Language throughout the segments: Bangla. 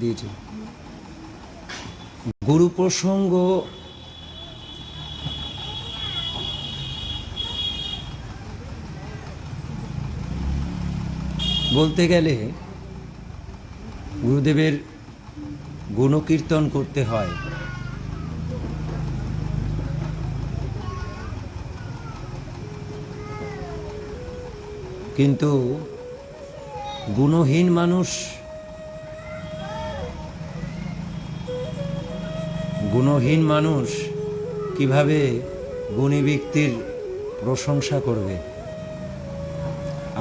দিয়েছে। গুরু প্রসঙ্গ বলতে গেলে গুরুদেবের গুণকীর্তন করতে হয়। কিন্তু গুণহীন মানুষ কিভাবে গুণী ব্যক্তির প্রশংসা করবে?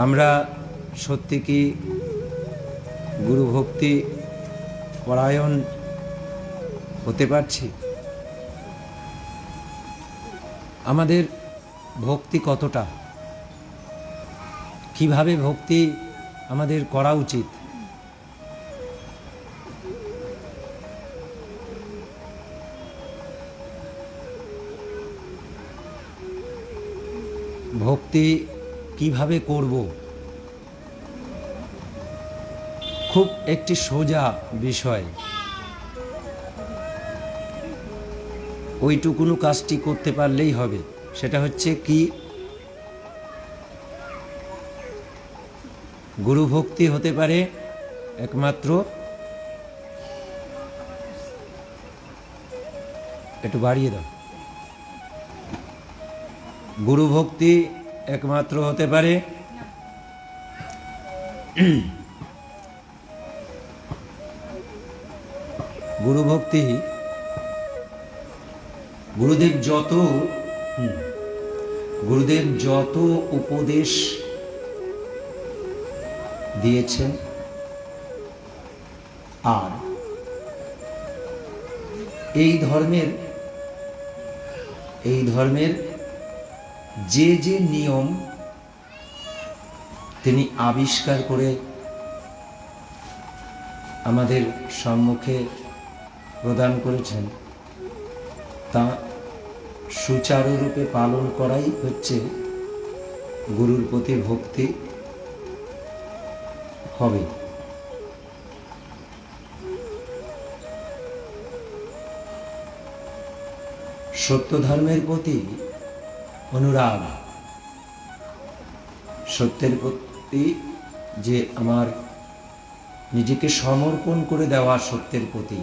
আমরা সত্যি কি গুরু ভক্তি পরায়ণ হতে পারছি? আমাদের ভক্তি কতটা, কিভাবে ভক্তি আমাদের করা উচিত? ভক্তি কিভাবে করব? খুব একটি সোজা বিষয়। ওইটুকুনো কাজটি করতে পারলেই হবে। সেটা হচ্ছে কি, গুরু ভক্তি হতে পারে একমাত্র, একটু বাড়িয়ে দাও, গুরু ভক্তি একমাত্র হতে পারে গুরু ভক্তি গুরুদেব যত উপদেশ দিয়েছেন আর এই ধর্মের যে যে নিয়ম তিনি আবিষ্কার করে আমাদের সম্মুখে প্রদান করেছেন, তা সুচারুরূপে পালন করাই হচ্ছে গুরুর প্রতি ভক্তি হবে। সত্য ধর্মের প্রতি অনুরাগ, সত্যের প্রতি যে আমার নিজেকে সমর্পণ করে দেওয়া, সত্যের প্রতি,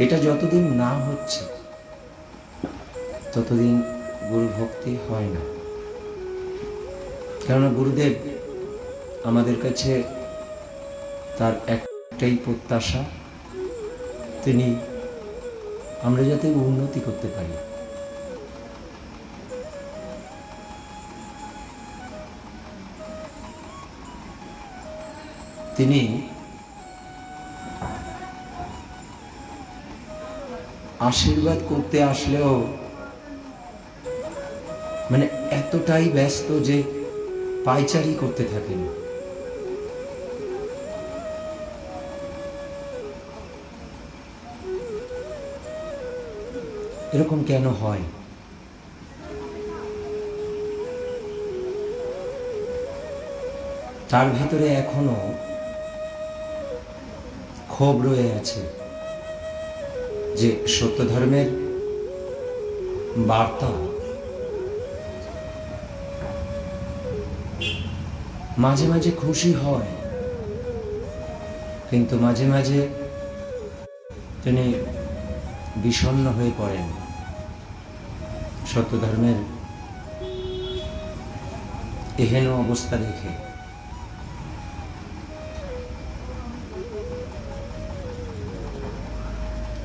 এটা যতদিন না হচ্ছে ততদিন গুরু ভক্তি হয় না। কেননা গুরুদেব আমাদের কাছে তার একটাই প্রত্যাশা, আমরা যাতে উন্নতি করতে পারি। তিনি আশীর্বাদ করতে আসলেও এতটাই ব্যস্ত যে পায়চারি করতে থাকেন। এরকম কেন হয়? তার ভিতরে এখনো ক্ষোভ রয়ে আছে যে সত্য ধর্মের বার্তা মাঝে মাঝে খুশি হয়, কিন্তু মাঝে মাঝে তিনি বিষণ্ণ হয়ে পড়েন সত্য ধর্মের এহেন অবস্থা দেখে।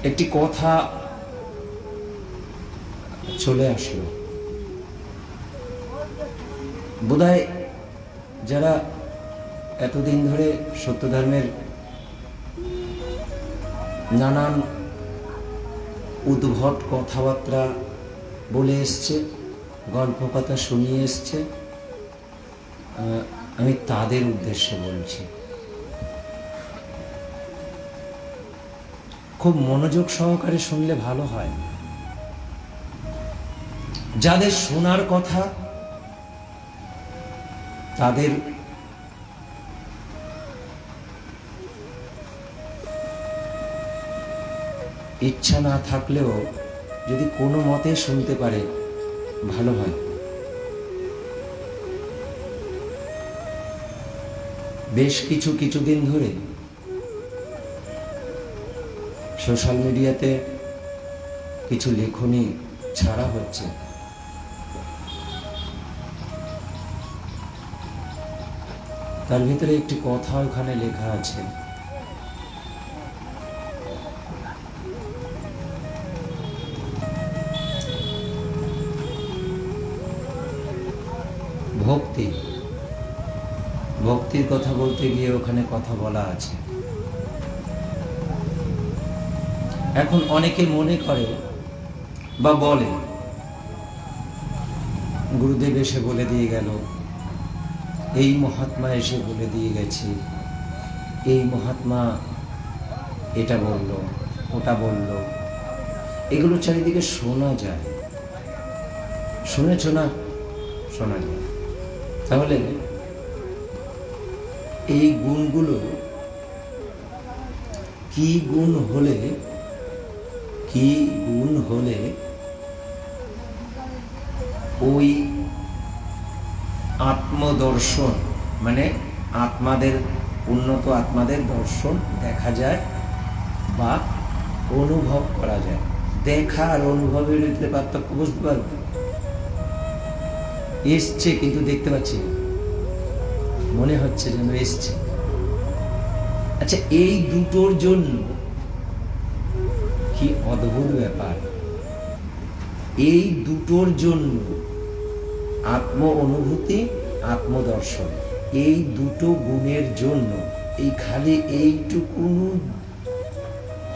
একটি কথা চলে আসলো, বোধহয় যারা এতদিন ধরে সত্য ধর্মের নানান উদ্ভট কথাবার্তা বলে এসছে, গল্প কথা শুনিয়ে এসছে, আমি তাদের উদ্দেশ্যে বলছি। খুব মনোযোগ সহকারে শুনলে ভালো হয়। যাদের শোনার কথা তাদের ইচ্ছা না থাকলেও যদি কোনো মতে শুনতে পারে ভালো হয়। বেশ কিছুদিন ধরে সোশ্যাল মিডিয়াতে কিছু লেখনী ছাড়া হচ্ছে। তার ভিতরে একটি কথা ওখানে লেখা আছে, ভক্তির কথা বলতে গিয়ে ওখানে কথা বলা আছে। এখন অনেকে মনে করে বা বলে, গুরুদেব এসে বলে দিয়ে গেল, এই মহাত্মা এসে বলে দিয়ে গেছে, এই মহাত্মা এটা বলল, ওটা বলল। এগুলো চারিদিকে শোনা যায়, শুনেছ না? শোনা যায়। তাহলে এই গুণগুলো কি গুণ হলে ওই আত্মদর্শন, মানে উন্নত আত্মাদের দর্শন দেখা যায় বা অনুভব করা যায়। দেখা আর অনুভবের ভিতরে পার্থক্য বুঝতে পারবে? এসছে কিন্তু দেখতে পাচ্ছি না, মনে হচ্ছে যেন এসছে। আচ্ছা, এই দুটোর জন্য কি অদ্ভুত ব্যাপার! এই দুটোর জন্য আত্ম অনুভূতি, আত্মদর্শন, এই দুটো গুণের জন্য, এই খালি এইটুকু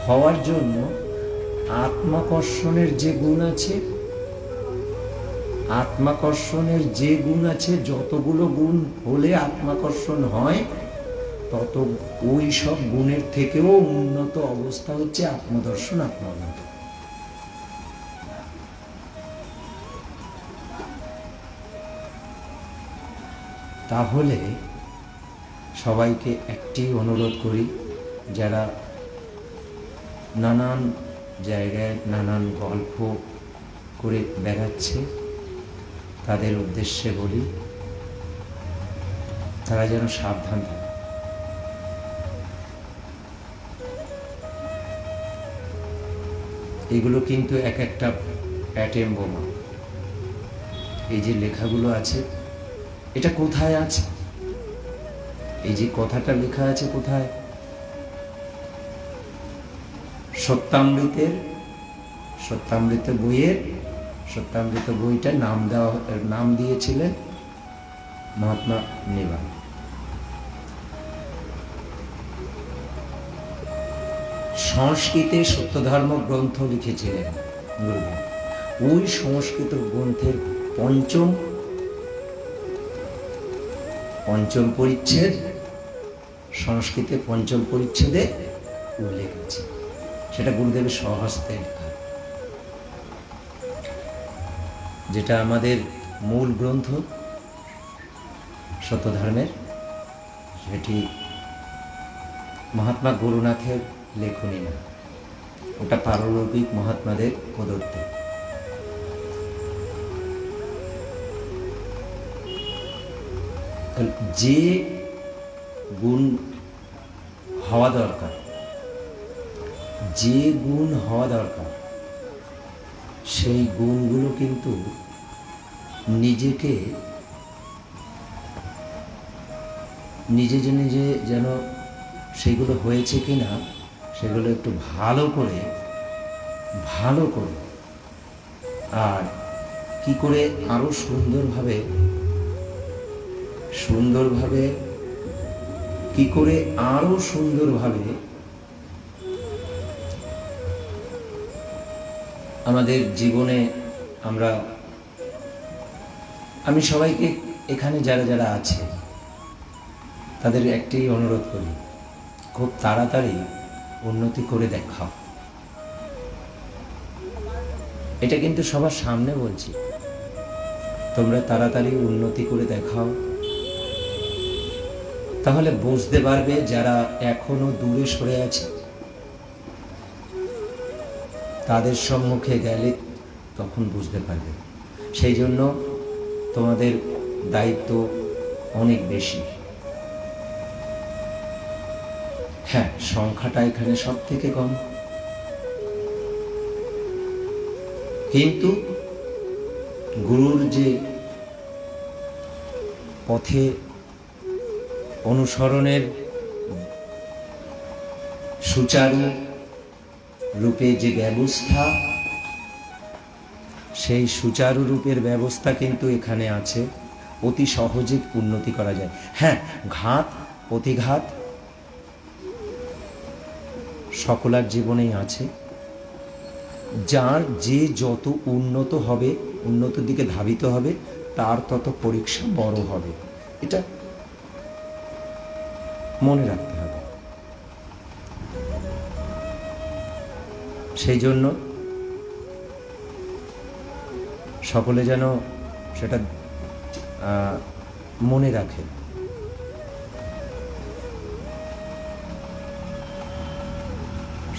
হওয়ার জন্য আত্মাকর্ষণের যে গুণ আছে, যতগুলো গুণ হলে আত্মাকর্ষণ হয়, তত ওই সব গুণের থেকেও উন্নত অবস্থা হচ্ছে আত্মদর্শন, আত্মানুভূতি। তাহলে সবাইকে একটি অনুরোধ করি, যারা নানান জায়গায় নানান গল্প করে বেড়াচ্ছে, তাদের উদ্দেশ্যে বলি, তারা যেন সাবধান থাকে। এগুলো কিন্তু এক একটা অ্যাটেম বোমা। এই যে লেখাগুলো আছে, এটা কোথায় আছে? এই যে কথাটা লেখা আছে কোথায়? সত্যামৃত বইটা নাম দিয়েছিলেন মহাত্মা নিবা। সংস্কৃতে সত্যধর্ম গ্রন্থ লিখেছিলেন গুরুদেব। ওই সংস্কৃত গ্রন্থের পঞ্চম পরিচ্ছেদ, সংস্কৃতে পঞ্চম পরিচ্ছেদে উল্লেখ আছে। সেটা গুরুদেবের স্বহস্তে লেখা, যেটা আমাদের মূল গ্রন্থ সত্যধর্মের, সেটি মহাত্মা গুরুনাথের লেখনী না, ওটা পারলৌকিক মহাত্মাদের প্রদত্ত। যে গুণ হওয়া দরকার, সেই গুণগুলো কিন্তু নিজে যেন সেগুলো হয়েছে কিনা সেগুলো একটু ভালো করে আর কি করে আরো সুন্দরভাবে আমাদের জীবনে আমি সবাইকে এখানে যারা আছে তাদের একটি অনুরোধ করি, খুব তাড়াতাড়ি উন্নতি করে দেখাও। এটা কিন্তু সবার সামনে বলছি, তোমরা তাড়াতাড়ি উন্নতি করে দেখাও। তাহলে বুঝতে পারবে যারা এখনো দূরে সরে আছে, তাদের সম্মুখে গেলে তখন বুঝতে পারবে। সেই জন্য তোমাদের দায়িত্ব অনেক বেশি। হ্যাঁ, সংখ্যাটা এখানে সব থেকে কম, কিন্তু গুরুর যে পথে অনুসরণের সুচারু রূপে যে ব্যবস্থা, সেই সুচারু রূপের ব্যবস্থা কিন্তু এখানে আছে। অতি সহজে উন্নতি করা যায়। হ্যাঁ, ঘাত প্রতিঘাত সকলের জীবনেই আছে। যার যে যত উন্নত হবে, উন্নতির দিকে ধাবিত হবে, তার তত পরীক্ষা বড় হবে। এটা মনে রাখতে হবে। সেই জন্য সকলে যেন সেটা মনে রাখে।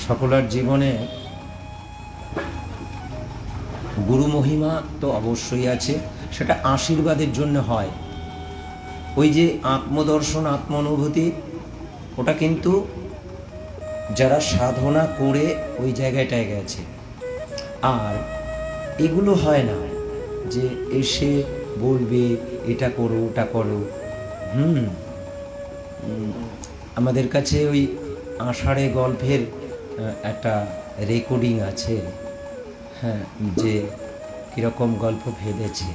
সকলের জীবনে গুরু মহিমা তো অবশ্যই আছে, সেটা আশীর্বাদের জন্য হয়। ওই যে আত্মদর্শন, আত্ম অনুভূতি, ওটা কিন্তু যারা সাধনা করে ওই জায়গাটায় গেছে। আর এগুলো হয় না যে এসে বলবে এটা করো ওটা করো। আমাদের কাছে ওই আষাঢ়ে গল্পের একটা রেকর্ডিং আছে, হ্যাঁ, যে কীরকম গল্প ভেবেছে।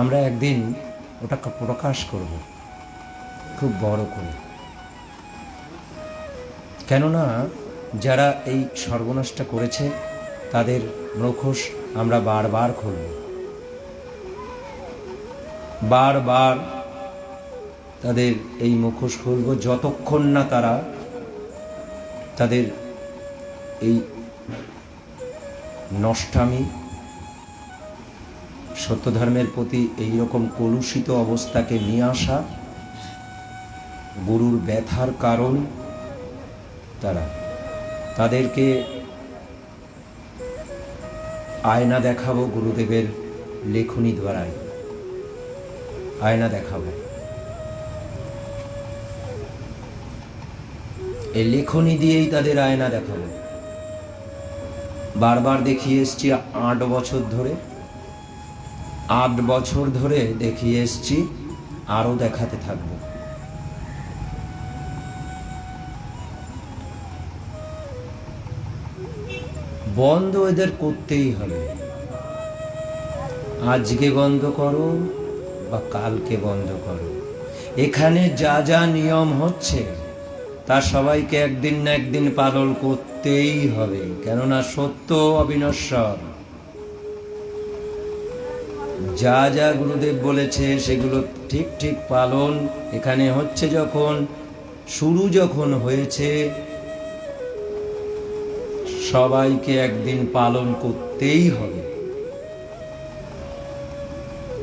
আমরা একদিন ওটা প্রকাশ করব খুব বড় করে, কেননা যারা এই সর্বনাশটা করেছে তাদের মুখোশ আমরা বারবার খুলব, বারবার তাদের এই মুখোশ খুলব, যতক্ষণ না তারা তাদের এই নষ্টামি, সত্য ধর্মের প্রতি এই রকম কলুষিত অবস্থাকে নিয়ে আসা, গুরুর ব্যথার কারণ তাদেরকে আয়না দেখাবো। গুরুদেবের লেখনী দ্বারাই আয়না দেখাবো। এই লেখনী দিয়েই তাদের আয়না দেখাবো। বারবার দেখিয়ে এসছি 8 বছর ধরে, 8 বছর ধরে দেখিয়ে এসছি, আরও দেখাতে থাকবো। বন্ধ এদের করতেই হবে। আজকে বন্ধ করো বা কালকে বন্ধ করো। এখানে যা যা নিয়ম হচ্ছে তা সবাইকে একদিন না একদিন পালন করতেই হবে, কেননা সত্য অবিনশ্বর। যা যা গুরুদেব বলেছে সেগুলো ঠিক ঠিক পালন এখানে হচ্ছে। যখন শুরু যখন হয়েছে, সবাইকে একদিন পালন করতেই হবে।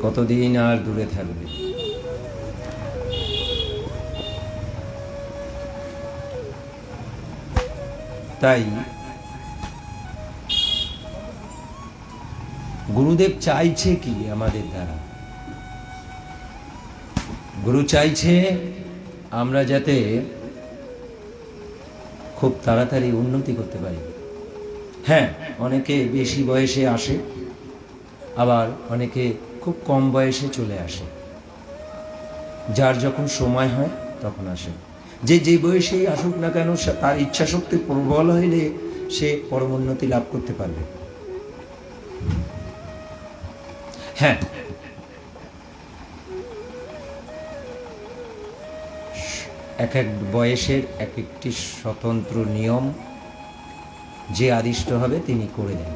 কতদিন আর দূরে থাকবে? তাই গুরুদেব চাইছে কি আমাদের দ্বারা? গুরু চাইছে আমরা যাতে খুব তাড়াতাড়ি উন্নতি করতে পারি। হ্যাঁ, অনেকে বেশি বয়সে আসে, আবার অনেকে খুব কম বয়সে চলে আসে। যার যখন সময় হয় তখন আসে। যে বয়সেই আসুক না কেন, তার ইচ্ছা শক্তি প্রবল হইলে সে পরমোন্নতি লাভ করতে পারবে। হ্যাঁ, এক এক বয়সের এক একটি স্বতন্ত্র নিয়ম যে আদিষ্ট হবে তিনি করে দেন।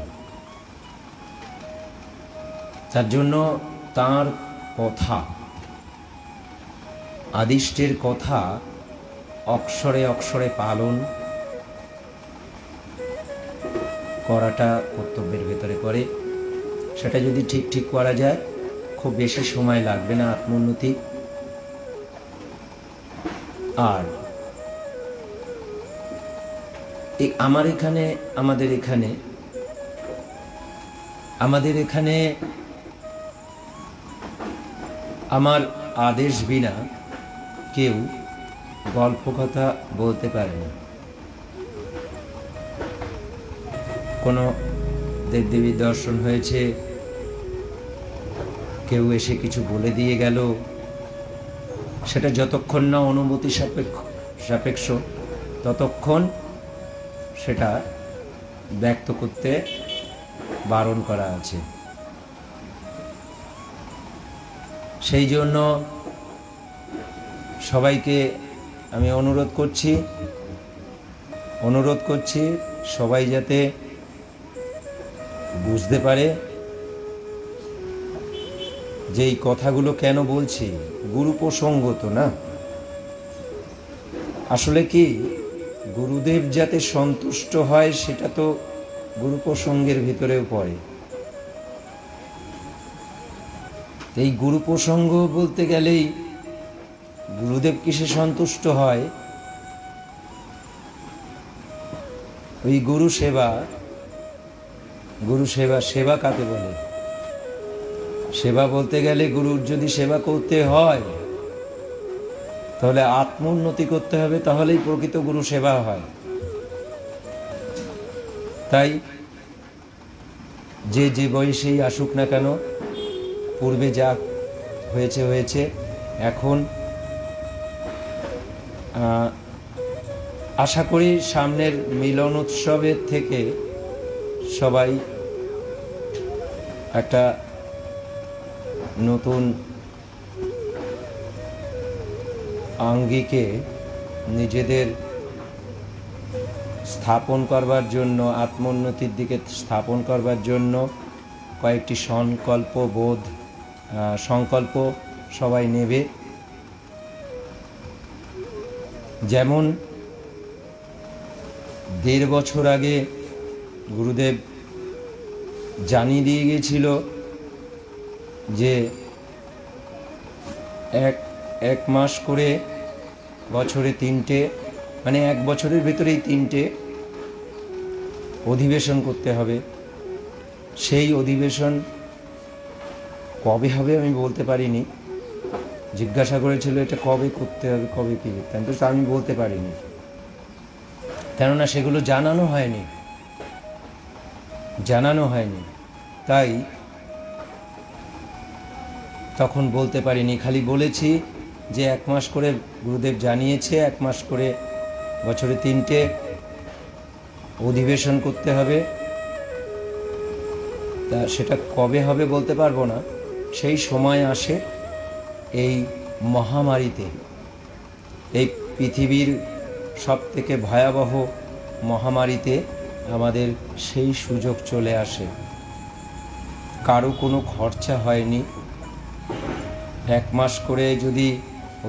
তার জন্য তার কথা, আদিষ্টের কথা অক্ষরে অক্ষরে পালন করাটা কর্তব্যের ভেতরে পড়ে। সেটা যদি ঠিক ঠিক করা যায়, খুব বেশি সময় লাগবে না আত্মোন্নতি। আর আমাদের এখানে আমার আদেশ বিনা কেউ গল্প কথা বলতে পারে না। কোনো দেবদেবীর দর্শন হয়েছে, কেউ এসে কিছু বলে দিয়ে গেল, সেটা যতক্ষণ না অনুমতি সাপেক্ষ ততক্ষণ সেটা ব্যক্ত করতে বারণ করা আছে। সেই জন্য সবাইকে আমি অনুরোধ করছি সবাই যাতে বুঝতে পারে যে এই কথাগুলো কেন বলছি। গুরু প্রসঙ্গ তো না, আসলে কি গুরুদেব যাতে সন্তুষ্ট হয় সেটা তো গুরু প্রসঙ্গের ভিতরেও পড়ে। এই গুরু প্রসঙ্গ বলতে গেলেই গুরুদেব কিসে সন্তুষ্ট হয়? ওই গুরু সেবা কাকে বলে? সেবা বলতে গেলে গুরুর যদি সেবা করতে হয় তাহলে আত্মোন্নতি করতে হবে, তাহলেই প্রকৃত গুরু সেবা হয়। তাই যে বয়সেই আসুক না কেন, পূর্বে যা হয়েছে, এখন আশা করি সামনের মিলন উৎসবের থেকে সবাই একটা নতুন আঙ্গিকে নিজেদের স্থাপন করবার জন্য, আত্মোন্নতির দিকে স্থাপন করবার জন্য কয়েকটি সংকল্প সবাই নেবে। যেমন 1.5 বছর আগে গুরুদেব জানিয়ে দিয়ে গিয়েছিল যে এক মাস করে বছরে 3টে, মানে 1 বছরের ভিতরেই 3টে অধিবেশন করতে হবে। সেই অধিবেশন কবে হবে আমি বলতে পারিনি। জিজ্ঞাসা করেছিল এটা কবে করতে হবে, কবে কী, কিন্তু আমি বলতে পারিনি, কেননা সেগুলো জানানো হয়নি। তাই তখন বলতে পারিনি, খালি বলেছি যে 1 মাস করে গুরুদেব জানিয়েছে, 1 মাস করে বছরে 3টে অধিবেশন করতে হবে। তা সেটা কবে হবে বলতে পারবো না। সেই সময় আসে এই মহামারীতে, এই পৃথিবীর সবথেকে ভয়াবহ মহামারীতে আমাদের সেই সুযোগ চলে আসে। কারো কোনো খরচা হয়নি। 1 মাস করে যদি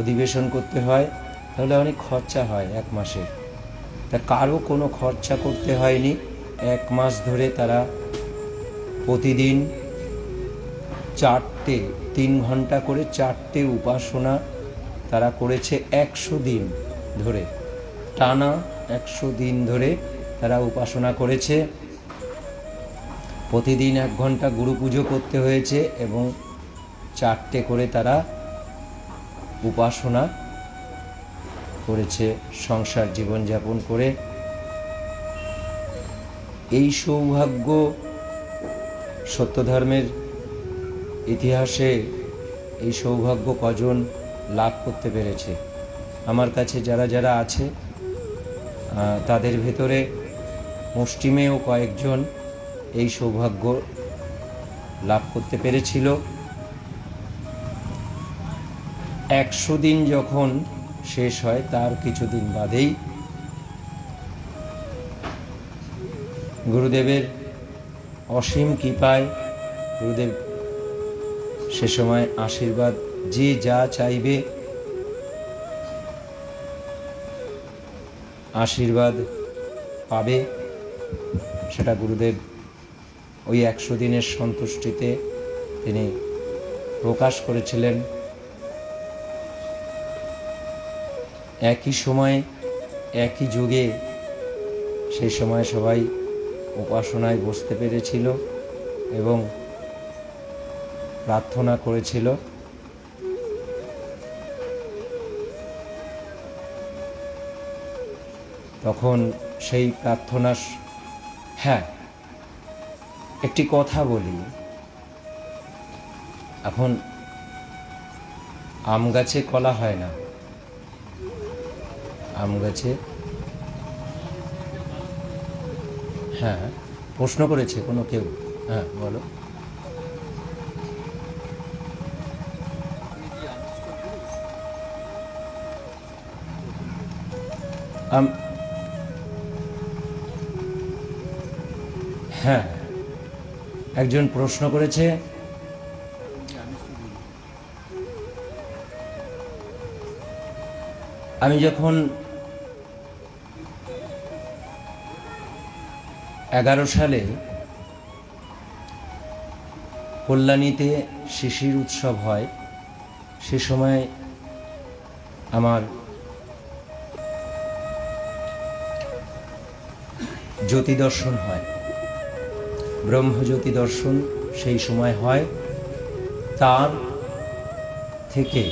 অধিবেশন করতে হয় তাহলে অনেক খরচা হয় 1 মাসে। তা কারো কোনো খরচা করতে হয়নি। 1 মাস ধরে তারা প্রতিদিন 3 ঘন্টা করে 4টে উপাসনা তারা করেছে 100 দিন ধরে, টানা 100 দিন ধরে তারা উপাসনা করেছে। প্রতিদিন 1 ঘন্টা গুরু পুজো করতে হয়েছে এবং 4টে করে তারা উপাসনা করেছে সংসার জীবনযাপন করে। এই সৌভাগ্য সত্য ধর্মের ইতিহাসে এই সৌভাগ্য কজন লাভ করতে পেরেছে? আমার কাছে যারা আছে তাদের ভেতরে মুষ্টিমেয় কয়েকজন এই সৌভাগ্য লাভ করতে পেরেছিল। 100 দিন যখন শেষ হয় তার কিছুদিন বাদেই গুরুদেবের অসীম কৃপায় গুরুদেব সে সময় আশীর্বাদ, যে যা চাইবে আশীর্বাদ পাবে, সেটা গুরুদেব ওই 100 দিনের সন্তুষ্টিতে তিনি প্রকাশ করেছিলেন। একই সময়ে একই যুগে সেই সময় সবাই উপাসনায় বসতে পেরেছিল এবং প্রার্থনা করেছিল। তখন সেই প্রার্থনা, হ্যাঁ একটি কথা বলি, এখন আম গাছে কলা হয় না, আম গাছে, হ্যাঁ প্রশ্ন করেছে কোনো কেউ, হ্যাঁ বলো। হ্যাঁ একজন প্রশ্ন করেছে, আমি যখন 11 সালে কল্যাণীতে শিশির উৎসব হয়, সে সময় আমার জ্যোতি দর্শন হয়, ব্রহ্মজ্যোতি দর্শন সেই সময় হয়। তার থেকে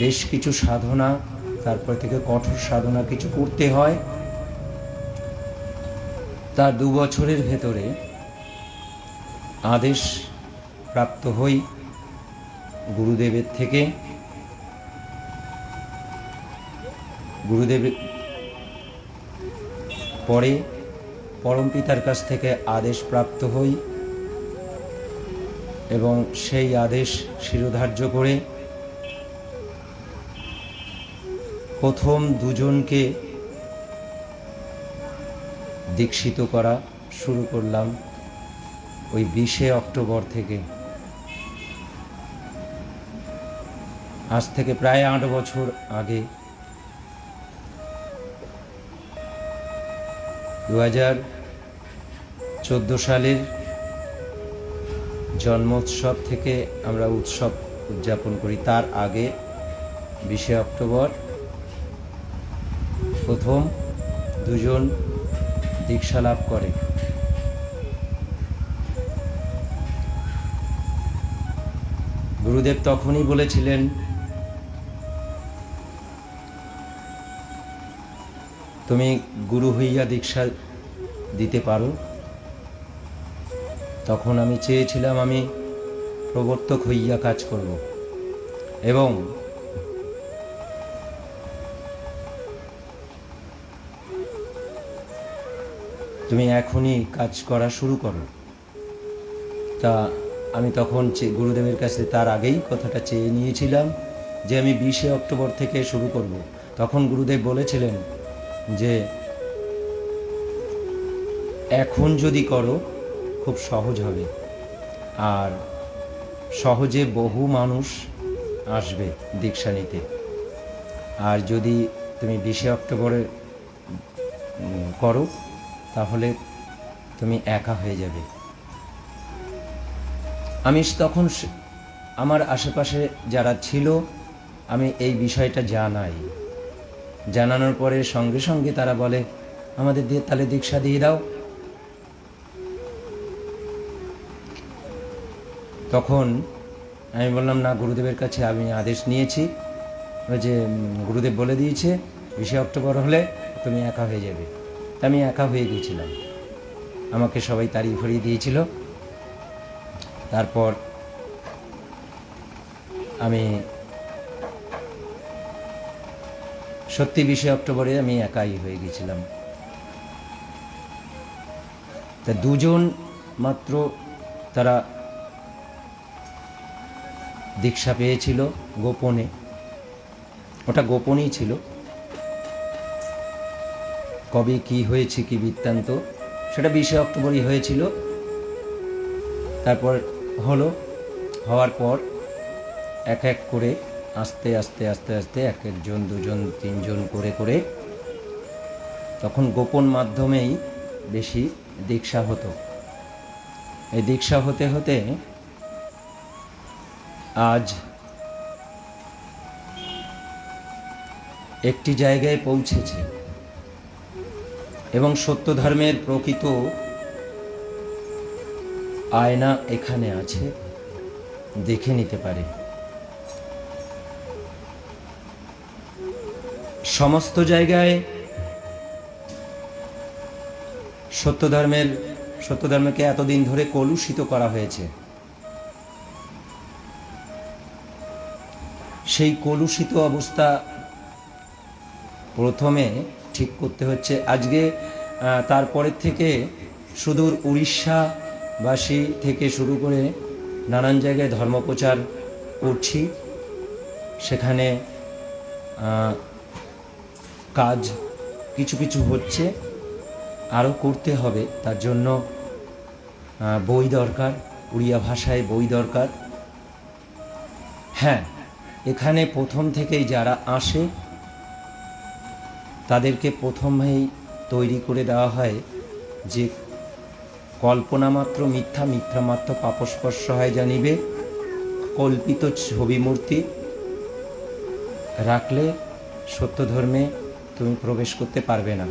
বেশ কিছু সাধনা, তারপর থেকে কঠোর সাধনা কিছু করতে হয়। তার 2 বছরের ভেতরে আদেশ প্রাপ্ত হই গুরুদেবের থেকে। গুরুদেব পরে পরমপিতার কাছ থেকে আদেশ প্রাপ্ত হই এবং সেই আদেশ শিরোধার্য করে প্রথম 2 জনকে দীক্ষিত করা শুরু করলাম ওই 20 অক্টোবর থেকে। আজ থেকে প্রায় 8 বছর আগে 2014 সালের জন্মোৎসব থেকে আমরা উৎসব উদযাপন করি। তার আগে 20 অক্টোবর প্রথম 2 জন দীক্ষা লাভ করে। গুরুদেব তখনই বলেছিলেন, তুমি গুরু হইয়া দীক্ষা দিতে পারো। তখন আমি চেয়েছিলাম আমি প্রবর্তক হইয়া কাজ করব এবং তুমি এখনই কাজ করা শুরু করো। তা আমি তখন গুরুদেবের কাছে তার আগেই কথাটা চেয়ে নিয়েছিলাম যে আমি 20 অক্টোবর থেকে শুরু করব। তখন গুরুদেব বলেছিলেন যে এখন যদি করো খুব সহজ হবে, আর সহজে বহু মানুষ আসবে দীক্ষা নিতে। আর যদি তুমি 20 অক্টোবরে করো তাহলে তুমি একা হয়ে যাবে। আমি তখন আমার আশেপাশে যারা ছিল আমি এই বিষয়টা জানানোর পরে সঙ্গে সঙ্গে তারা বলে আমাদের দিয়ে তাহলে দীক্ষা দিয়ে দাও। তখন আমি বললাম না, গুরুদেবের কাছে আমি আদেশ নিয়েছি যে গুরুদেব বলে দিয়েছে 20 অক্টোবর হলে তুমি একা হয়ে যাবে। আমি একা হয়ে গিয়েছিলাম, আমাকে সবাই তাড়িয়ে ভরিয়ে দিয়েছিল। তারপর আমি সত্যি 20 অক্টোবরে আমি একাই হয়ে গিয়েছিলাম। তা 2 জন মাত্র তারা দীক্ষা পেয়েছিল গোপনে, ওটা গোপনই ছিল। কবে কি হয়েছে কি বৃত্তান্ত সেটা 20 অক্টোবরই হয়েছিল। তারপর হওয়ার পর এক এক করে আস্তে আস্তে আস্তে আস্তে 1 জন 2 জন 3 জন করে করে তখন গোপন মাধ্যমেই বেশি দীক্ষা হতো। এই দীক্ষা হতে হতে আজ একটি জায়গায় পৌঁছেছে। এবং সত্য ধর্মের প্রকৃত আয়না এখানে আছে, দেখে নিতে পারে। সমস্ত জায়গায় সত্য ধর্মকে এতদিন ধরে কলুষিত করা হয়েছে। সেই কলুষিত অবস্থা প্রথমে ঠিক করতে হচ্ছে। আজকে তারপরের থেকে সুদূর উড়িষ্যাবাসী থেকে শুরু করে নানান জায়গায় ধর্মপ্রচার করছি। সেখানে কাজ কিছু কিছু হচ্ছে, আরও করতে হবে। তার জন্য বই দরকার, উড়িয়া ভাষায় বই দরকার। হ্যাঁ, এখানে প্রথম থেকেই যারা আসে তাদেরকে প্রথমেই তৈরি করে দেওয়া হয় যে কল্পনা মাত্র মিথ্যা, মিথ্যা মাত্র পাপস্পর্শ হয় জানিবে। কল্পিত ছবি মূর্তি রাখলে সত্য ধর্মে তুমি প্রবেশ করতে পারবে না।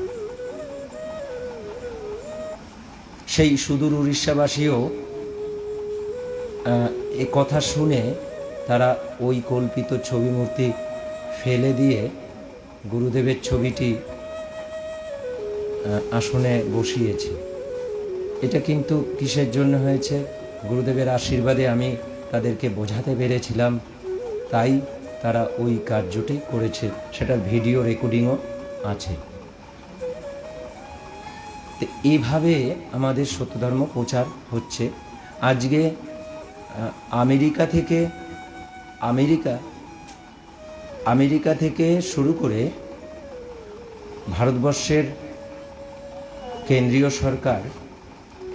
সেই সুদূর উড়িষ্যাবাসীও এ কথা শুনে তারা ওই কল্পিত ছবি মূর্তি ফেলে দিয়ে গুরুদেবের ছবিটি আসনে বসিয়েছে। এটা কিন্তু কিসের জন্য হয়েছে? গুরুদেবের আশীর্বাদে আমি তাদেরকে বোঝাতে পেরেছিলাম, তাই তারা ওই কার্যটি করেছে। সেটার ভিডিও রেকর্ডিংও আছে। তো এইভাবে আমাদের সত্যধর্ম প্রচার হচ্ছে। আজকে আমেরিকা থেকে শুরু করে ভারতবর্ষের কেন্দ্রীয় সরকার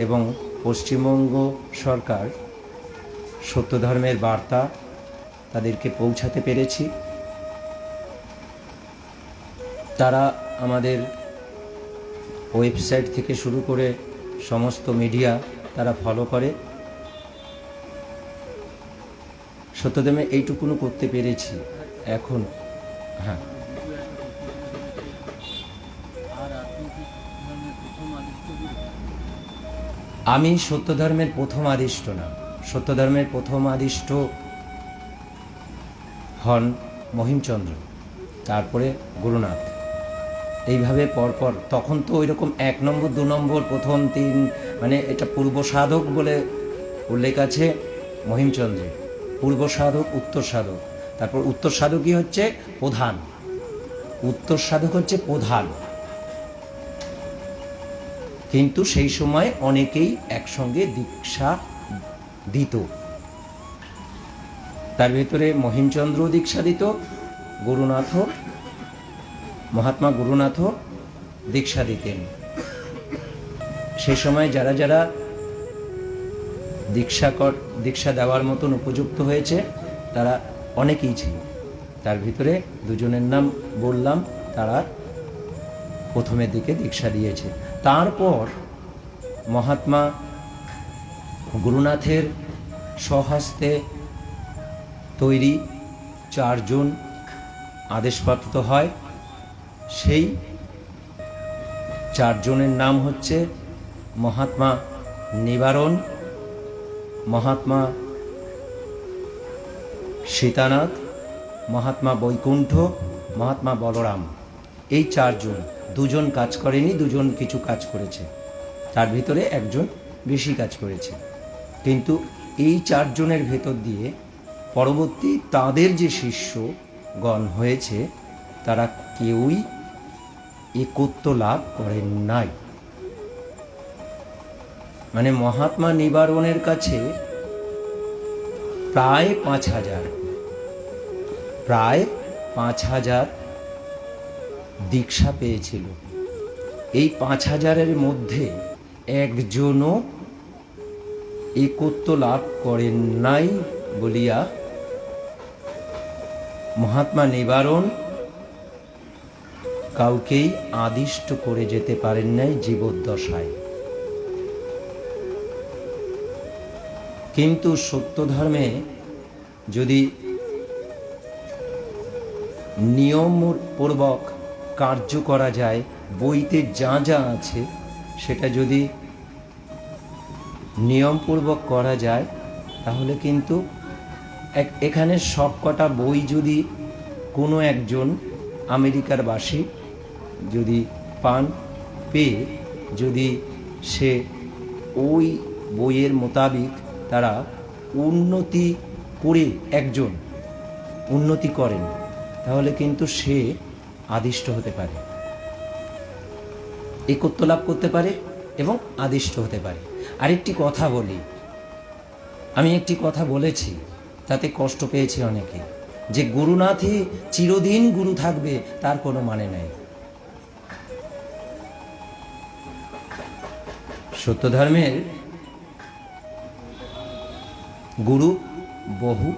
এবং পশ্চিমবঙ্গ সরকার সত্য ধর্মের বার্তা তাদেরকে পৌঁছাতে পেরেছি। তারা আমাদের ওয়েবসাইট থেকে শুরু করে সমস্ত মিডিয়া তারা ফলো করে। সত্যধর্মে এইটুকুনো করতে পেরেছি এখন। হ্যাঁ, আমি সত্য ধর্মের প্রথম আদিষ্ট না। সত্য ধর্মের প্রথম আদিষ্ট হন মহিমচন্দ্র, তারপরে গুরুনাথ। এইভাবে পরপর। তখন তো ওই রকম 1 নম্বর 2 নম্বর প্রথম 3, মানে এটা পূর্ব সাধক বলে উল্লেখ আছে মহিমচন্দ্রের। পূর্ব সাধক, উত্তর সাধক। তারপর উত্তর সাধকই হচ্ছে প্রধান। উত্তর সাধক হচ্ছে প্রধান। কিন্তু সেই সময় অনেকেই একসঙ্গে দীক্ষা দিত। তার ভিতরে মহিমচন্দ্র দীক্ষা দিত, মহাত্মা গুরুনাথও দীক্ষা দিতেন। সেই সময় যারা যারা দীক্ষা দেওয়ার মতন উপযুক্ত হয়েছে তারা অনেকেই ছিল। তার ভিতরে 2 জনের নাম বললাম, তারা প্রথমের দিকে দীক্ষা দিয়েছে। তারপর মহাত্মা গুরুনাথের স্বহস্তে তৈরি 4 জন আদেশপ্রাপ্ত হয়। সেই 4 জনের নাম হচ্ছে মহাত্মা নিবারণ, মহাত্মা সীতানাথ, মহাত্মা বৈকুণ্ঠ, মহাত্মা বলরাম। এই 4 জন। 2 জন কাজ করেনি, 2 জন কিছু কাজ করেছে। তার ভিতরে 1 জন বেশি কাজ করেছে। কিন্তু এই 4 জনের ভেতর দিয়ে পরবর্তী তাদের যে শিষ্যগণ হয়েছে তারা কেউই একত্ব লাভ করেন নাই। মানে মহাত্মা নিবারণের কাছে প্রায় 5,000 দীক্ষা পেয়েছিল। এই 5,000-এর মধ্যে 1 জনও একত্ব লাভ করেন নাই বলিয়া মহাত্মা নিবারণ কাউকেই আদিষ্ট করে যেতে পারেন নাই জীবদ্দশায়। কিন্তু সত্য ধর্মে যদি নিয়মপূর্বক কার্য করা যায় বইতে যা যা আছে সেটা যদি নিয়মপূর্বক করা যায় তাহলে কিন্তু এখানে সব কটা বই যদি কোনো একজন আমেরিকার বাসী যদি পান, পেয়ে যদি সে ওই বইয়ের মোতাবিক তারা উন্নতি করে একজন উন্নতি করেন, তাহলে কিন্তু সে আদিষ্ট হতে পারে, একত্ব লাভ করতে পারে এবং আদিষ্ট হতে পারে। আরেকটি কথা বলি, আমি একটি কথা বলেছি, তাতে কষ্ট পেয়েছে অনেকে, যে গুরুনাথই চিরদিন গুরু থাকবে তার কোনো মানে নাই। সত্য ধর্মের গুরু বহু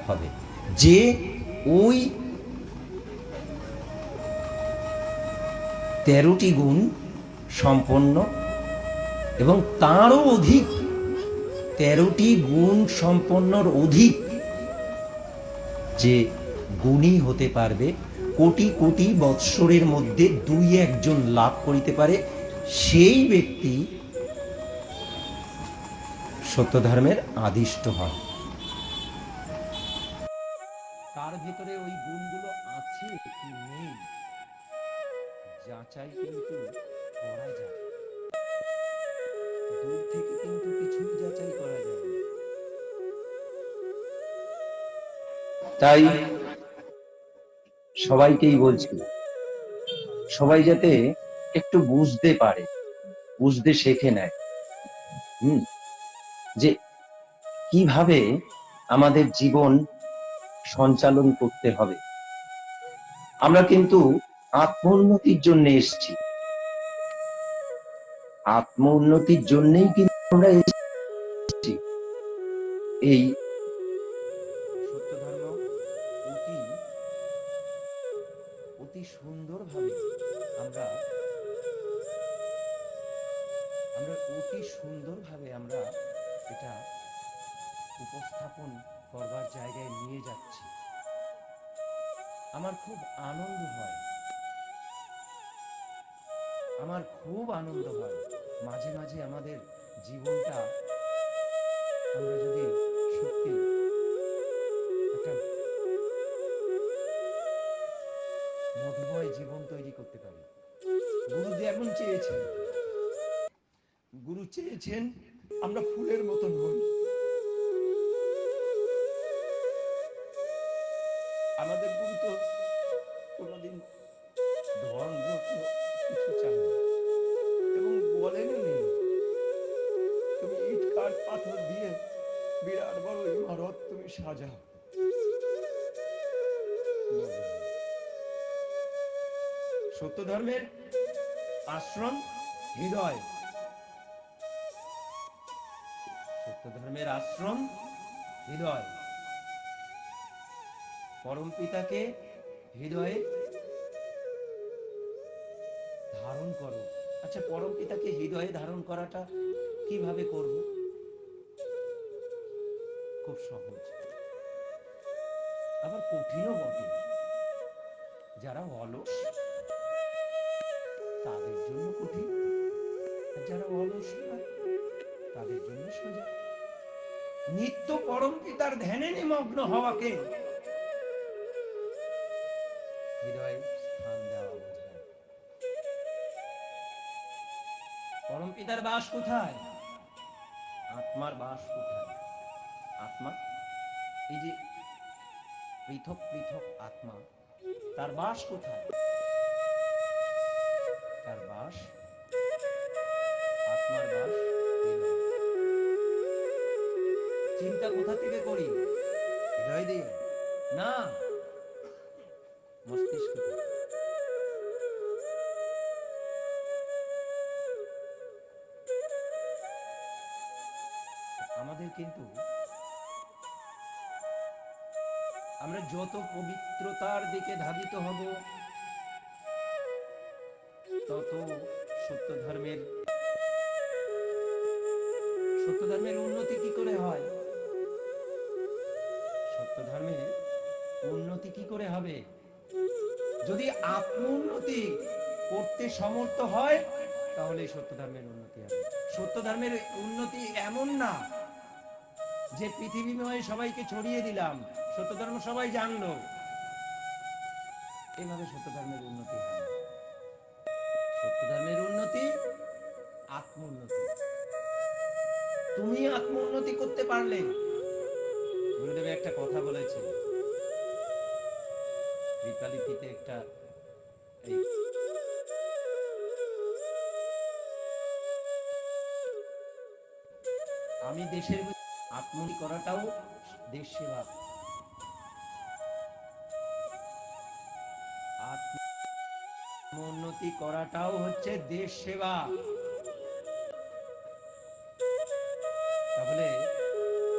হবে, যে ওই 13টি গুণ সম্পন্ন এবং তারও অধিক 13টি গুণ সম্পন্নর অধিক যে গুণী হতে পারবে, কোটি কোটি বৎসরের মধ্যে 2-1 জন লাভ করিতে পারে, সেই ব্যক্তি সত্য ধর্মের আদিষ্ট হয়। তার ভিতরে ওই গুণগুলো আছে কি নেই যাচাই কিন্তু করা যায়, দূর থেকে কিন্তু কিছুই যাচাই করা যায় না। তাই সবাইকেই বলছি, সবাই যাতে একটু বুঝতে পারে, বুঝতে শেখে নেয় যে কিভাবে আমাদের জীবন সঞ্চালন করতে হবে। আমরা কিন্তু আত্ম উন্নতির জন্য এসেছি, আত্ম উন্নতির জন্যই কিন্তু আমরা এসেছি। এই সত্য ধর্ম অতি সুন্দরভাবে আমরা এটা উপস্থাপন করবার জায়গায় নিয়ে যাচ্ছি। আমার খুব আনন্দ হয়, মাঝে মাঝে আমাদের জীবনটা আমরা যদি সত্যি একটা মধুময় জীবন তৈরি করতে পারি। গুরু চেয়েছেন আমরা ফুলের মতন হই। আমাদের গুরু তো কোনোদিন ধন রত্ন কিছু চান না এবং বলেনও নেই তুমি ইট কাঠ পাথর দিয়ে বিরাট বড় ইমারত তুমি সাজাও। সত্য ধর্মের আশ্রম হৃদয়, সত্য ধর্মের আশ্রম হৃদয়। পরম পিতাকে হৃদয়ে ধারণ করো। আচ্ছা, পরম পিতাকে হৃদয়ে ধারণ করাটা কিভাবে করব? খুব সহজ, আবার কঠিনও বটে। যারা অলস তাদের জন্য কঠিন, আর যারা অলস নয় তাদের জন্য সোজা। নিত্য পরম পিতার ধ্যানে নিমগ্ন হওয়াকে হৃদয়ে স্থান দেওয়া বোঝায়। পরম পিতার বাস কোথায়? আত্মার বাস কোথায়? আত্মা, এই যে পৃথক পৃথক আত্মা, তার বাস কোথায়? তার বাস, আত্মার বাস হৃদয়। চিন্তা কোথা থেকে করি? হৃদয় দিয়ে না, মস্তিষ্ক থেকে। আমাদের কিন্তু আমরা যত পবিত্রতার দিকে ধাবিত হব তত সত্য ধর্মের উন্নতি কি করে হয়? সত্য ধর্মের উন্নতি কি করে হবে? যদি আত্ম উন্নতি করতে সমর্থ হয়, তাহলে সত্য ধর্মের উন্নতি হবে। সত্য ধর্মের উন্নতি এমন না যে পৃথিবীময় সবাইকে ছড়িয়ে দিলাম, সত্য ধর্ম সবাই জানলো, এইভাবে সত্য ধর্মের উন্নতি হয় না। সত্য ধর্মের উন্নতি আত্ম উন্নতি। তুমি আত্ম উন্নতি করতে পারলে, গুরুদেব একটা কথা বলেছে রিপালিতিতে, একটা আমি দেশের আত্মউন্নতি করাটাও দেশ সেবা। আত্ম উন্নতি করাটাও হচ্ছে দেশ সেবা। তাহলে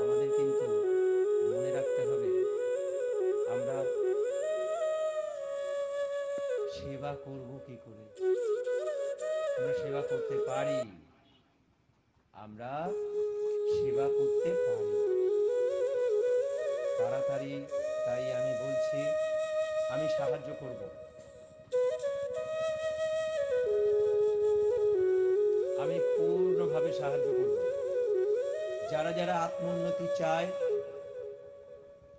আমাদের কিন্তু মনে রাখতে হবে, আমরা সেবা করব কি করে? আমরা সেবা করতে পারি, আমরা সেবা করতে পারি তাড়াতাড়ি। তাই আমি বলছি, আমি সাহায্য করব, আমি পূর্ণভাবে সাহায্য করব। যারা যারা আত্ম উন্নতি চায়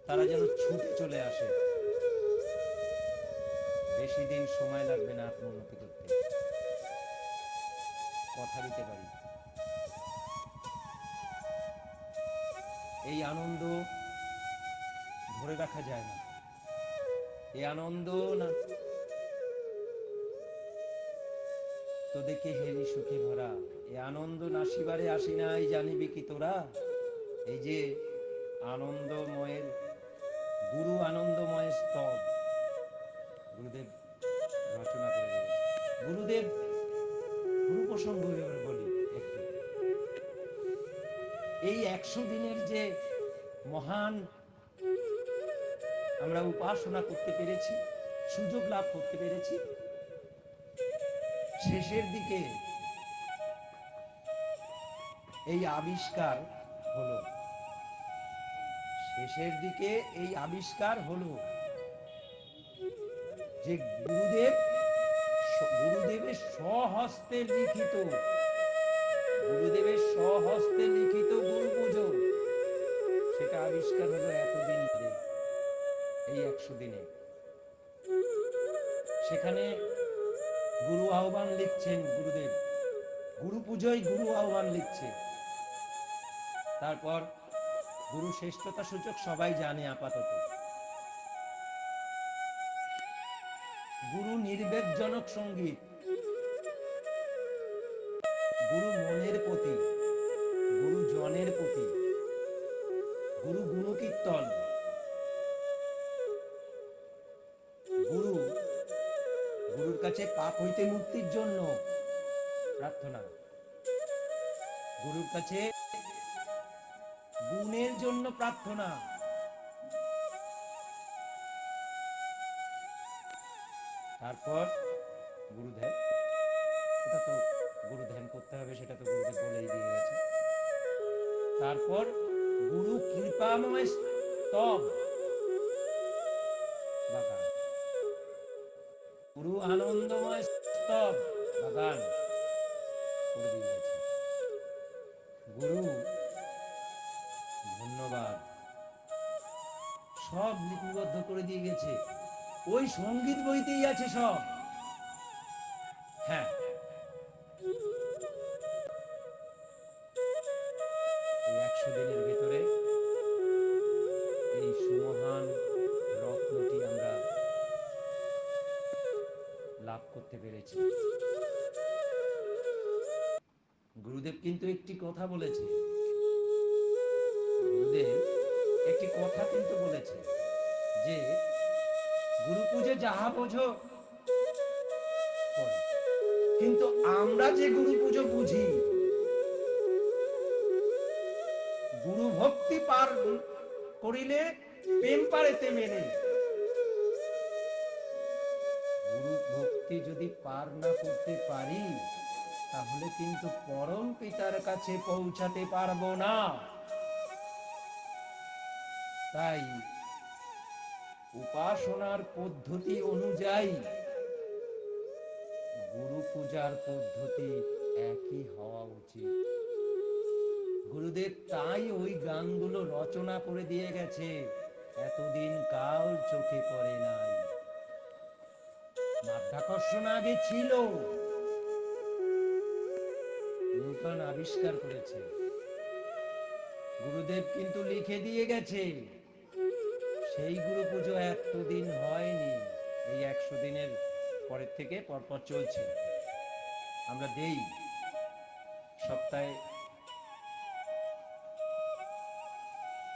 তারা যেন ছুটে চলে আসে। বেশি দিন সময় লাগবে না আত্ম উন্নতি করতে, কথা দিতে পারি। এই আনন্দ ধরে রাখা যায় না, এই আনন্দ না তো দেখে হেরি সুখে ভরা, এই আনন্দ নাসিবারে আসি নাই জানিবি কি তোরা। এই যে আনন্দময়ের গুরু আনন্দময়ের স্তব গুরুদেব রচনা করে দিয়েছে। গুরুদেব গুরু প্রসঙ্গ বলি একটু, এই 100 দিনের যে মহান আমরা উপাসনা করতে পেরেছি, সুযোগ লাভ করতে পেরেছি, শেষের দিকে এই আবিষ্কার হলো, শেষের দিকে এই আবিষ্কার হলো যে গুরুদেবের স্বহস্তে লিখিত, গুরুদেবের স্বহস্তে লিখিত গুরু পুজো, সেটা আবিষ্কার হলো এতদিন ধরে, এই 100 দিনে। সেখানে গুরু আহ্বান লিখছেন গুরুদেব, গুরু পুজোয় গুরু আহ্বান লিখছে। তারপর গুরু শ্রেষ্ঠতা সূচক সবাই জানে আপাতত, গুরু নির্বেদজনক সঙ্গীত, গুরু মনের প্রতি, গুরু জনের প্রতি, গুরু গুণকীর্তন, গুরুর কাছে পাপ হইতে মুক্তির জন্য প্রার্থনা, গুরুর কাছে গুণের জন্য প্রার্থনা। তারপর গুরু ধ্যান, ওটা তো গুরু ধ্যান করতে হবে, সেটা তো গুরুদেব বলেই দিয়ে গেছে। তারপর গুরু কৃপাময় স্তব বা গান, গুরু আনন্দময় স্তব বা গান করে দিয়ে গেছে। গুরু ধন্যবাদ সব লিপিবদ্ধ করে দিয়ে গেছে, ওই সঙ্গীত বইতেই আছে সব। হ্যাঁ, এই 100 দিনের ভেতরে এই সুমহান রত্নটি আমরা লাভ করতে পেরেছি। গুরুদেব কিন্তু একটি কথা বলেছে, গুরুদেব একটি কথা কিন্তু বলেছে যে গুরু পুজো যাহা বোঝো, কিন্তু আমরা যে গুরু পুজো বুঝি, গুরু ভক্তি পার করিলে প্রেম পারেতে মেনে, গুরু ভক্তি যদি পার না করতে পারি তাহলে কিন্তু পরম পিতার কাছে পৌঁছাতে পারবো না। তাই উপাসনার পদ্ধতি অনুযায়ী গুরু পূজার পদ্ধতি একই হওয়া উচিত। গুরুদেব তাই ওই গানগুলো রচনা করে দিয়ে গেছে, এতদিন কাল চোখে পড়ে নাই। মাধ্যাকর্ষণ আগে ছিল, নিউটন আবিষ্কার করেছে, গুরুদেব কিন্তু লিখে দিয়ে গেছে। সেই গুরু পুজো এতদিন হয়নি, এই 100 দিনের পরের থেকে পরপর চলছে। আমরা দেই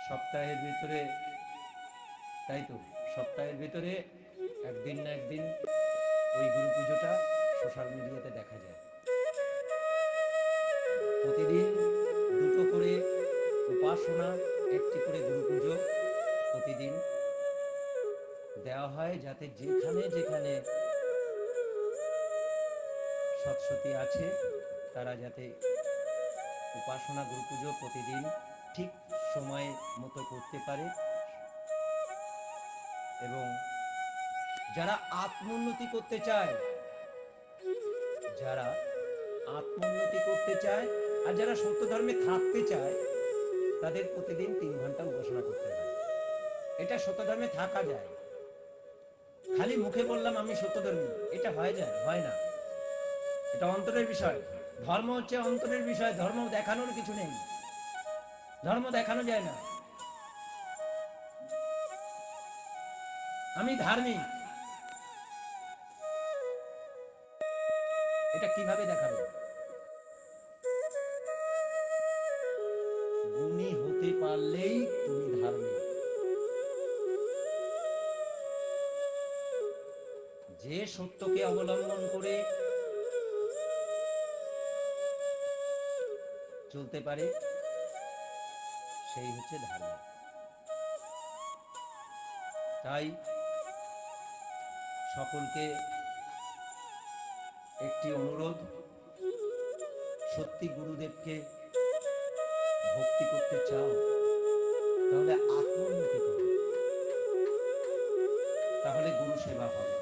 সপ্তাহের ভিতরে, তাই তো সপ্তাহের ভিতরে একদিন না একদিন ওই গুরু পুজোটা সোশ্যাল মিডিয়াতে দেখা যায়। প্রতিদিন দুটো করে উপাসনা, একটি করে গুরু পুজো প্রতিদিন দেওয়া হয়, যাতে যেখানে যেখানে সৎসতী আছে তারা যাতে উপাসনা গুরু পুজো প্রতিদিন ঠিক সময় মতো করতে পারে। এবং যারা আত্মোন্নতি করতে চায়, আর যারা সত্য ধর্মে থাকতে চায়, তাদের প্রতিদিন 3 ঘন্টা উপাসনা করতে হয়। এটা সত্য ধর্মে থাকা যায়। খালি মুখে বললাম আমি সত্যধর্মী, এটা হয় না। এটা অন্তরের বিষয়। ধর্ম হচ্ছে অন্তরের বিষয়, ধর্ম দেখানোর কিছু নেই, ধর্ম দেখানো যায় না। আমি ধার্মিক, এটা কিভাবে দেখাবে? গুণী হতে পারলেই তুমি ধার্মিক। যে সত্যকে অবলম্বন করে চলতে পারে সেই হচ্ছে ধার্মিক। তাই সকলকে একটি অনুরোধ, সত্যি গুরুদেবকে ভক্তি করতে চাও তাহলে আত্মোন্নতি করো, তাহলে গুরু সেবা হবে।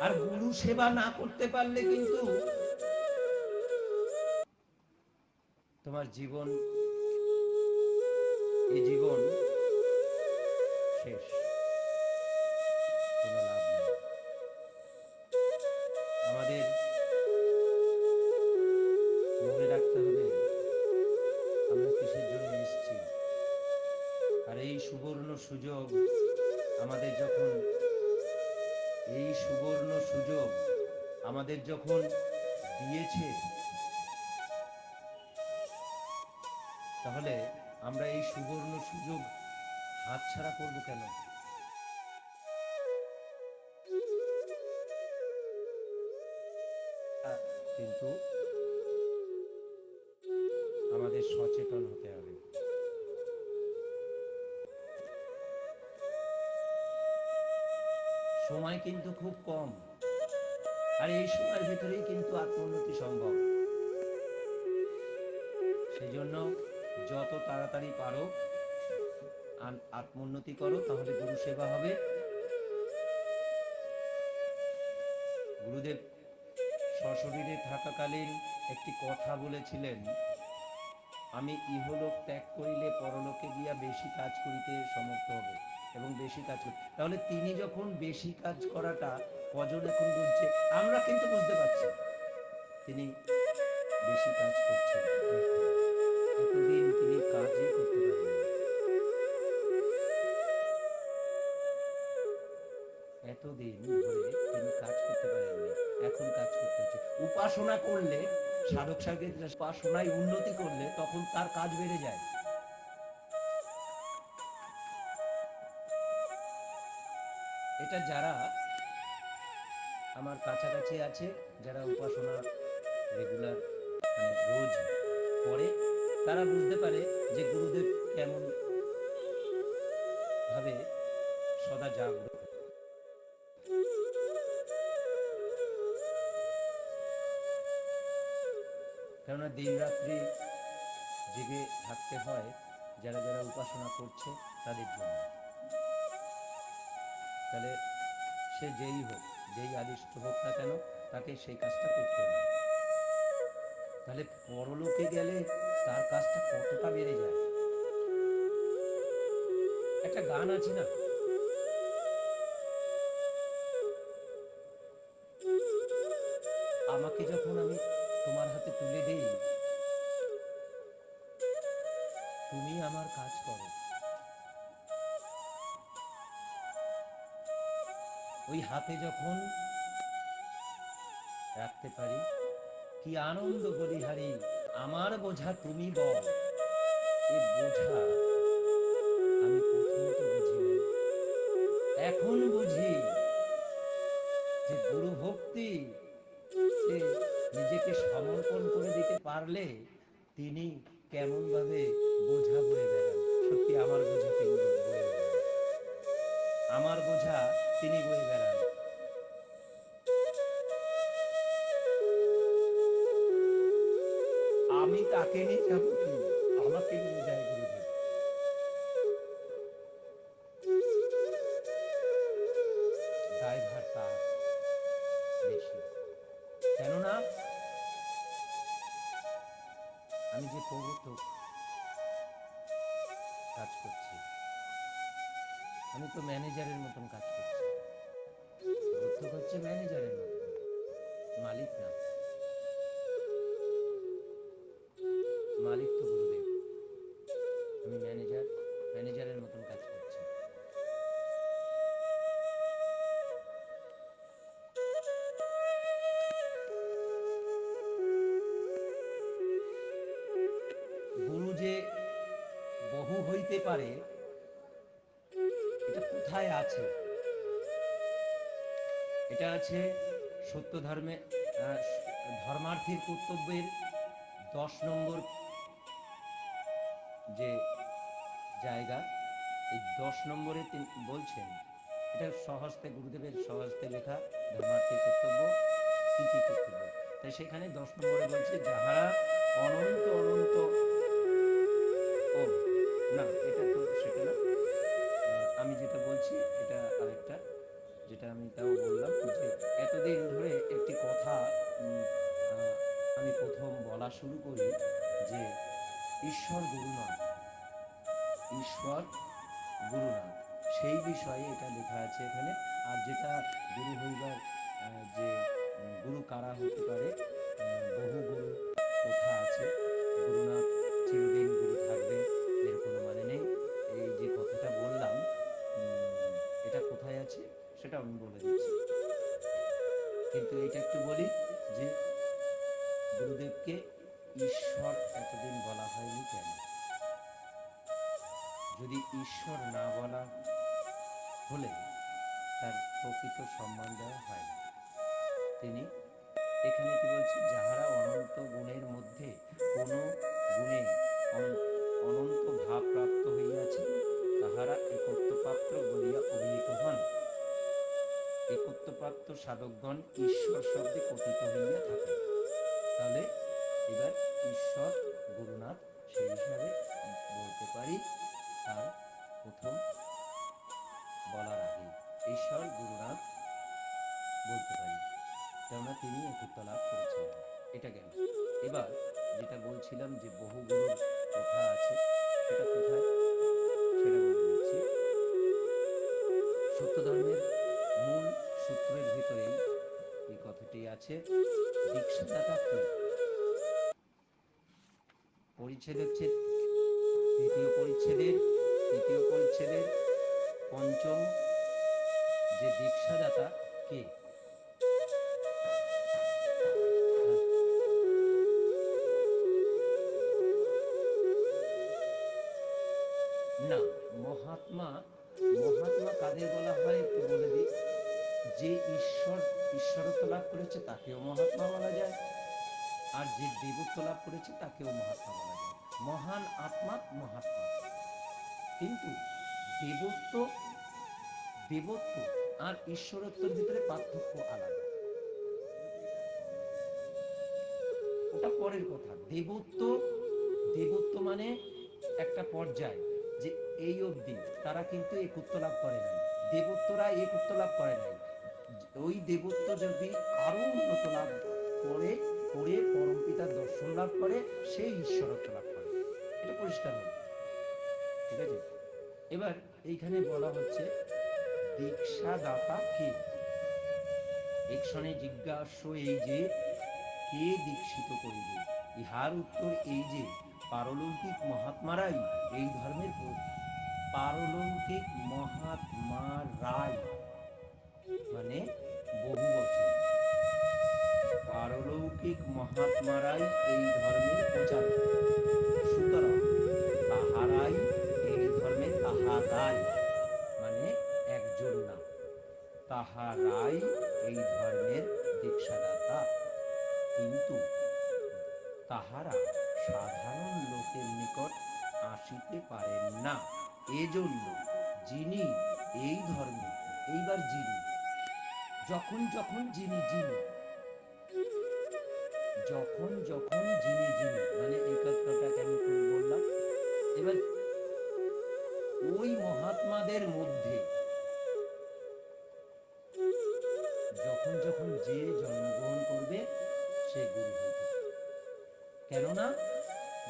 আর গুরু সেবা না করতে পারলে কিন্তু তোমার জীবন, এই জীবন শেষ, কোনো লাভ নেই। আমাদের মনে রাখতে হবে আমরা কিসের জন্য এসেছি। আর এই সুবর্ণ সুযোগ আমাদের যখন দিয়েছে, তাহলে আমরা এই সুবর্ণ সুযোগ হাতছাড়া করব কেন? কিন্তু আমাদের সচেতন হতে হবে। সময় কিন্তু খুব কম, আর এই সময়ের ভিতরেই কিন্তু আত্মোন্নতি সম্ভব। সেই জন্য যত তাড়াতাড়ি পারো আত্মোন্নতি করো, তাহলে গুরু সেবা হবে। গুরুদেব সশরীরে থাকাকালীন একটি কথা বলেছিলেন, আমি ইহলোক ত্যাগ করিলে পরলোকে গিয়া বেশি কাজ করিতে সমর্থ হব এবং বেশি কাজ করি। তাহলে তিনি যখন বেশি কাজ করাটা কজন এখন বুঝছে, আমরা কিন্তু বুঝতে পারছি তিনি বেশি কাজ করছেন। এতদিন তিনি কাজই করতে পারেন, এতদিন ধরে তিনি কাজ করতে পারেননি, এখন কাজ করতে হচ্ছে। উপাসনা করলে, সাধক সাধকের উপাসনায় উন্নতি করলে তখন তার কাজ বেড়ে যায়। এটা যারা আমার কাছাকাছি আছে, যারা উপাসনা রেগুলার রোজ করে, তারা বুঝতে পারে যে গুরুদেব কেমন ভাবে সদা জাগ্রত। কেননা দিন রাত্রি জেগে থাকতে হয় যারা যারা উপাসনা করছে তাদের জন্য। তাহলে সে যেই হোক, যেই আদিষ্ট হোক না কেন, তাকে সেই কাজটা করতে হয়। তাহলে পরলোকে গেলে তার কাজটা কতটা বেড়ে যায়। একটা গান আছে না, আমাকে যখন আমি তোমার হাতে তুলে দেই, তুমি আমার কাজ করো। ওই হাতে যখন রাখতে পারি, কি আনন্দ বলিহারি, আমার বোঝা তুমি বল। এই বোঝা আমি প্রথম তো বুঝি নাই, এখন বুঝি যে গুরু ভক্তি, সে নিজেকে সমর্পণ করে দিতে পারলে তিনি কেমন ভাবে বোঝা বয়ে বেড়ান। সত্যি আমার বোঝা তিনি বয়ে বেড়ান, আমার বোঝা তিনি বয়ে বেড়ান। আমি তাকে নিয়ে যাবো কি, আমাকে নিয়ে যায় গুরুদেব। দায়ভার তার বেশি, কেননা আমি যে প্রবর্তক কাজ করছি, আমি তো ম্যানেজারের মতন কাজ করছি। প্রবর্তক হচ্ছে ম্যানেজারের মতন, মালিক না। মালিক তো গুরুদেব, আমি ম্যানেজারের মতন কাজ করছি। গুরু যে বহু হইতে পারে, এটা কোথায় আছে? এটা আছে সত্য ধর্মে, ধর্মার্থীর কর্তব্যের 10 নম্বর যে জায়গা, এই 10 নম্বরে তিনি বলছেন, এটা স্বহস্তে, গুরুদেবের স্বহস্তে লেখা, ধর্মার্থীর কর্তব্য কি কি কর্তব্য। তাই সেখানে 10 নম্বরে বলছে, যাহারা অনন্ত অনন্ত, ও না, এটা তো সেটা না, আমি যেটা বলছি এটা আরেকটা, যেটা আমি তাও বললাম যে এতদিন ধরে একটি কথা আমি প্রথম বলা শুরু করি যে ঈশ্বর গুরুনাথ, ঈশ্বর গুরুনাথ, সেই বিষয়ে এটা লেখা আছে এখানে। আর যেটা গুরু হইবার যে গুরু কারা হতে পারে, বহু গুরু কথা আছে, গুরুনাথ চিরদিন গুরু থাকবে এর কোনো মানে নেই। এই যে কথাটা বললাম, এটা কোথায় আছে সেটা আমি বলে দিচ্ছি, কিন্তু এটা একটু বলি যে গুরুদেবকে ঈশ্বর এতদিন বলা হয়নি কেন? যদি ঈশ্বর না বলা হলে তার প্রকৃত সম্মান দেওয়া হয় না। তিনি এখানে কি বলছে, যাহারা অনন্ত গুণের মধ্যে কোনো গুণে অনন্ত ভাব প্রাপ্ত হইয়াছে, তাহারা একত্বপ্রাপ্ত বলিয়া অভিহিত হন। একত্বপ্রাপ্ত সাধকগণ ঈশ্বর শব্দে কথিত হইয়া থাকে। তাহলে এবার ঈশ্বর গুরুনাথ সেই হিসাবে বলতে পারি, তার প্রথম বলার আগে ঈশ্বর গুরুনাথ বলতে পারি, কেননা তিনি একত্ব লাভ করেছিলেন। এটা গেল। এবার যেটা বলছিলাম যে বহু গুরুর কথা আছে, সেটা কোথায় সেটা বলে দিচ্ছি। সত্য ধর্মের মূল সূত্রের ভিতরেই এই কথাটি আছে। দীক্ষাদাতা কে? পরিচ্ছেদ হচ্ছে তৃতীয় পরিচ্ছেদের পঞ্চম যে দীক্ষাদাতা কে? না, মহাত্মা কাদের বলা হয় একটু বলে দিই। যে ঈশ্বরত্ব লাভ করেছে তাকেও মহাত্মা বলা যায়, আর যে দেবত্ব লাভ করেছে তাকেও মহাত্মা বলা যায়। মহান আত্মা মহাত্মা। কিন্তু দেবত্ব আর ঈশ্বরত্বের ভিতরে পার্থক্য আলাদা, ওটা পরের কথা। দেবত্ব মানে একটা পর্যায়, যে এই অবধি তারা কিন্তু একত্ব লাভ করে নাই, দেবত্বরা একত্ব লাভ করে নাই। ওই দেবত্ব যদি আরো উন্নত লাভ করে করে পরম পিতার দর্শন লাভ করে, সেই ঈশ্বরত্ব লাভ করে। এটা পরিষ্কার হবে, ঠিক আছে? এবার এইখানে বলা হচ্ছে দীক্ষা দাতা কে। একশনে জিজ্ঞাস্য এই যে কে দীক্ষিত করিবে, ইহার উত্তর এই যে পারলৌকিক মহাত্মারাই এই ধর্মের। পারলৌকিক মহাত্মারাই মানে বহু বছর, পারলৌকিক মহাত্মারাই এই ধর্মের প্রচারক। সুতরাং তাহারাই এই ধর্মের, তাহারাই মানে একজন না, তাহারাই এই ধর্মের দীক্ষাদাতা। কিন্তু তাহারা সাধারণ লোকের নিকট আসিতে পারেন না। এজন্য যিনি এই ধর্মে, এইবার যিনি, যখন যখন যিনি যিনি, যখন যখন যিনি যিনি মানে এই কথাটাকে আমি বললাম। এবার ওই মহাত্মাদের মধ্যে যখন যখন যে জন্মগ্রহণ করবে সে গুরু হইতে। কেননা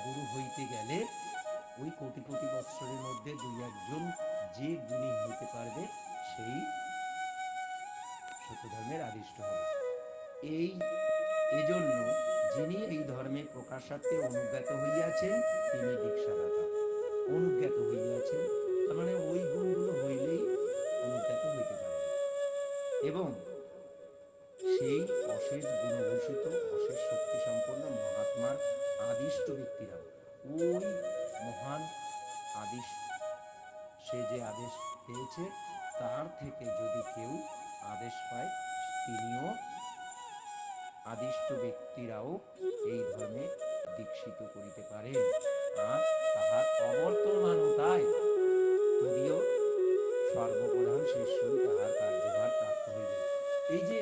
গুরু হইতে গেলে ওই কোটি কোটি বৎসরের মধ্যে দুই একজন যে গুণী হইতে পারবে সেই সত্য ধর্মের আদিষ্ট হবে। এই এজন্য যিনি এই ধর্মে প্রকাশার্থে অনুজ্ঞাত হইয়াছেন তিনি দীক্ষাদাতা। অনুজ্ঞাত হইয়াছেন তার মানে ওই গুণগুলো হইলেই অনুজ্ঞাত হইতে পারে। এবং সেই অশেষ গুণভূষিত অশেষ শক্তি সম্পন্ন মহাত্মার আদিষ্ট ব্যক্তিরা, ওই মহান আদিশ, সে যে আদেশ পেয়েছে তার থেকে যদি কেউ আদেশ পায়, তিনিও আদিষ্ট ব্যক্তিরাও এই ধর্মে দীক্ষিত করিতে পারেন। আর তাহার অবর্তমানতায় তদীয় সর্বপ্রধান শিষ্যই তাহার কার্যভার প্রাপ্ত হইবে। এই যে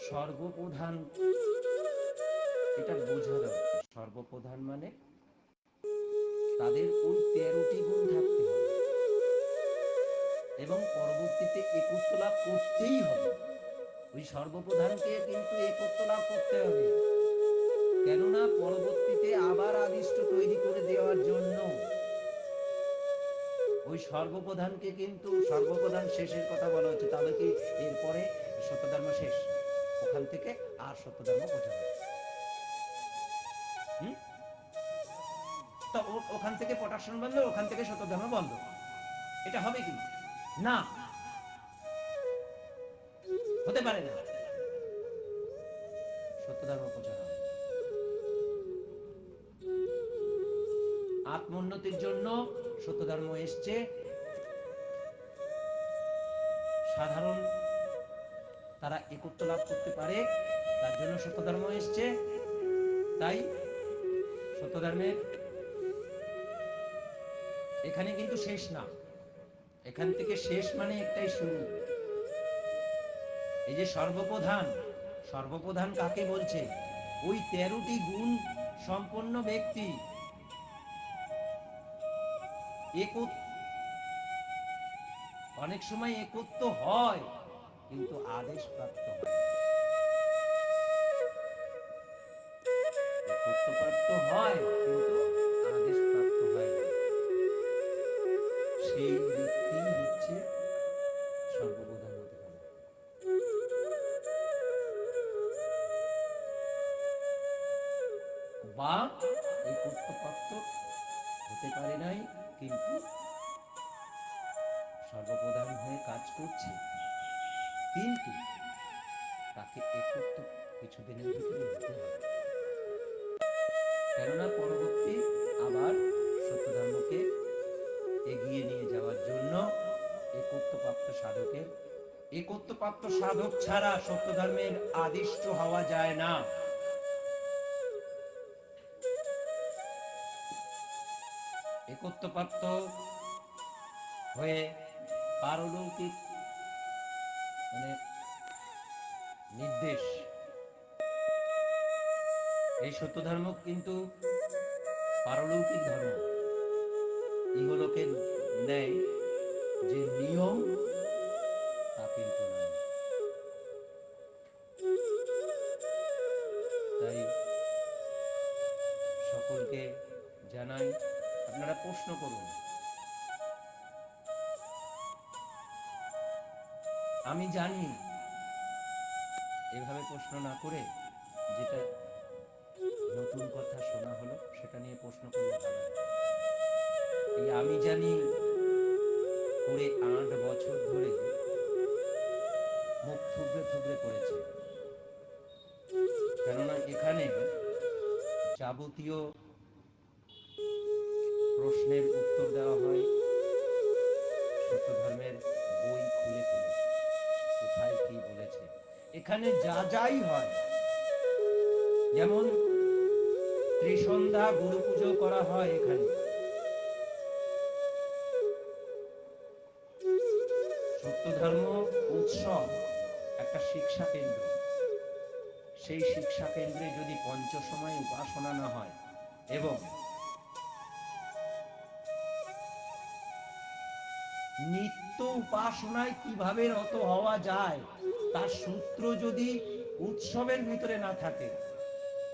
সর্বপ্রধান, এটা বোঝা দরকার। সর্বপ্রধান মানে তাদের ওই 13টি গুণ থাকতে হবে এবং পরবর্তীতে একত্ব লাভ করতেই হবে। ওই সর্বপ্রধানকে কিন্তু একত্ব লাভ করতে হবে, কেননা পরবর্তীতে আবার আদিষ্ট তৈরি করে দেওয়ার জন্য ওই সর্বপ্রধানকে কিন্তু, সর্বপ্রধান শেষের কথা বলা হচ্ছে, তাহলে কি এরপরে সত্যধর্ম শেষ, ওখান থেকে আর সত্যধর্ম বোঝা হবে। তো ওখান থেকে প্রোটেকশন বন্ধ, ওখান থেকে সত্যধর্ম বন্ধ, এটা হবে কি না, হতে পারে না। সত্যধর্ম প্রচার হবে। আত্মোন্নতির জন্য সত্যধর্ম এসছে, সাধারণ তারা একত্ব লাভ করতে পারে তার জন্য সত্যধর্ম এসছে। তাই সত্যধর্মের এখানে কিন্তু শেষ না, এখান থেকে শেষ মানে একটাই শুরু। এই যে সর্বপ্রধান, সর্বপ্রধান কাকে বলছে? ওই 13টি গুণ সম্পন্ন ব্যক্তি অনেক সময় একত্ব হয় কিন্তু আদেশ প্রাপ্ত হয়, একত্ব প্রাপ্ত হয় কিন্তু আদেশ প্রাপ্ত হয় না। সেই ব্যক্তি হচ্ছে সর্বপ্রধান হতে পারে। বা একত্ব প্রাপ্ত হতে পারে নাই কিন্তু সর্বপ্রধান হয়ে কাজ করছে, কিন্তু তাকে একত্ব কিছুদিনের ভিতরে হতে হবে। কেননা পরবর্তী আবার সত্যধর্মকে এগিয়ে নিয়ে যাওয়ার জন্য একত্বপ্রাপ্ত সাধকের, একত্বপ্রাপ্ত সাধক ছাড়া সত্যধর্মের আদিষ্ট হওয়া যায় না। একত্বপ্রাপ্ত হয়ে পারলৌকিক মানে নির্দেশ, এই সত্য ধর্ম কিন্তু পারলৌকিক ধর্ম, ইহলোকের ন্যায় যে নিয়ম তা কিন্তু নয়। প্রশ্ন করুন। আমি জানি এভাবে প্রশ্ন না করে যেটা নতুন কথা শোনা হলো সেটা নিয়ে প্রশ্ন করলে ভালো হয়। এই আমি জানি করে 8 বছর ধরে মুখ থুবড়ে থুবড়ে পড়েছে, কেননা এখানে যাবতীয় প্রশ্নের উত্তর দেওয়া হয় সত্য ধর্মের বই খুলে খুলে, কোথায় কি বলেছে। এখানে যা যাই হয়, যেমন ত্রিসন্ধ্যা গুরু পুজো করা হয়, এখানে সত্য ধর্ম উৎসব একটা শিক্ষা কেন্দ্র। সেই শিক্ষা কেন্দ্রে যদি পঞ্চসময় উপাসনা না হয় এবং নিত্য উপাসনায় কিভাবে রত হওয়া যায় তার সূত্র যদি উৎসবের ভিতরে না থাকে,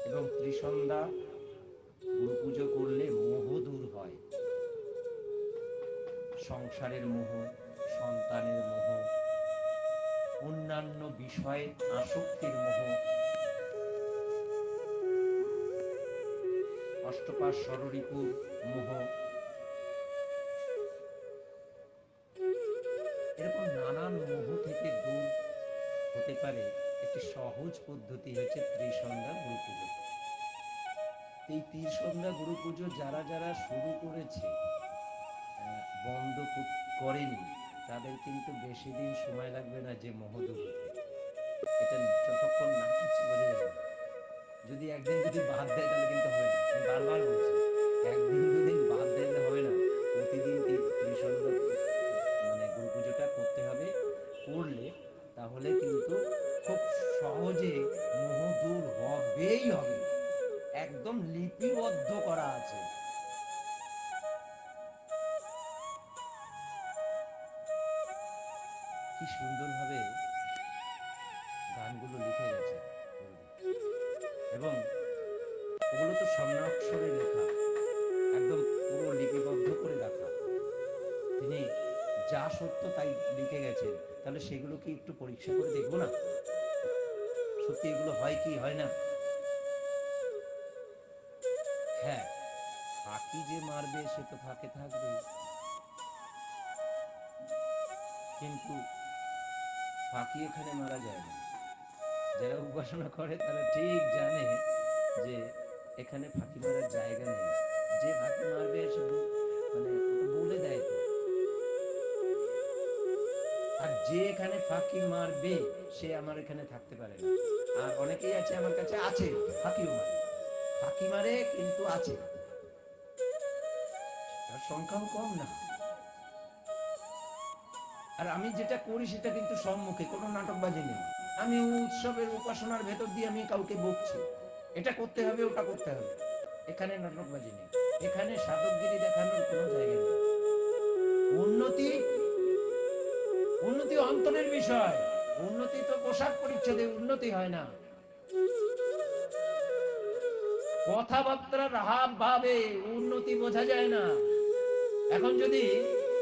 এবং ত্রিসন্ধ্যা গুরু পুজো করলে মোহ দূর হয়, সংসারের মোহ, সন্তানের মোহ, অন্যান্য বিষয়ে আসক্তির মোহ, অষ্টপাশ ষড়রিপুর মোহ, এরকম নানান মোহ থেকে দূর হতে পারে একটি সহজ পদ্ধতি হচ্ছে ত্রিসন্ধ্যা গুরু পুজো। এই ত্রিসন্ধ্যা গুরু পুজো যারা যারা শুরু করেছে, বন্ধ করেনি, তাদের কিন্তু বেশি দিন সময় লাগবে না যে মোহ দূর হতে। এটা যতক্ষণ না করছে বোঝা যাবে না। যদি একদিন যদি বাদ দেয় তাহলে কিন্তু হবে না। আমি বারবার বলছি, একদিন দুদিন বাদ দিলে হবে না, প্রতিদিন ত্রিসন্ধ্যা মানে গুরু পুজোটা করতে হবে। করলে তাহলে কিন্তু খুব সহজে মোহ দূর হবেই হবে, একদম লিপিবদ্ধ করা আছে। কি সুন্দরভাবে গানগুলো লিখে গেছে, এবং ওগুলো তো স্বর্ণাক্ষরে লেখা, একদম পুরো লিপিবদ্ধ করে রাখা। তিনি যা সত্য তাই লিখে গেছেন, তাহলে সেগুলো কি একটু পরীক্ষা করে দেখবো না সত্যি এগুলো হয় কি হয় না? হ্যাঁ, ফাঁকি যে মারবে সে তো ফাঁকে থাকবে, কিন্তু ফাঁকি এখানে মারা যায় না। যারা উপাসনা করে তারা ঠিক জানে যে এখানে ফাঁকি মারার জায়গা নেই। যে ফাঁকি মারবে সে মানে বলে দেয় তো, আর যে এখানে ফাঁকি মারবে সে আমার এখানে থাকতে পারে না। আর অনেকেই আছে আমার কাছে আছে ফাঁকিও মারে, ফাঁকি মারে কিন্তু আছে, তার সংখ্যাও কম না। আর আমি যেটা করি সেটা কিন্তু সম্মুখে, কোনো নাটকবাজি নেই। আমি উৎসবের উপাসনার ভেতর দিয়ে আমি কাউকে বকছি, এটা করতে হবে ওটা করতে হবে, এখানে নাটকবাজি নেই, এখানে সাধকগিরি দেখানোর কোনো জায়গা নেই। উন্নতি উন্নতি অন্তরের বিষয়, উন্নতি তো পোশাক পরিচ্ছদে উন্নতি হয় না, কথাবার্তার হাব ভাবে উন্নতি বোঝা যায় না। এখন যদি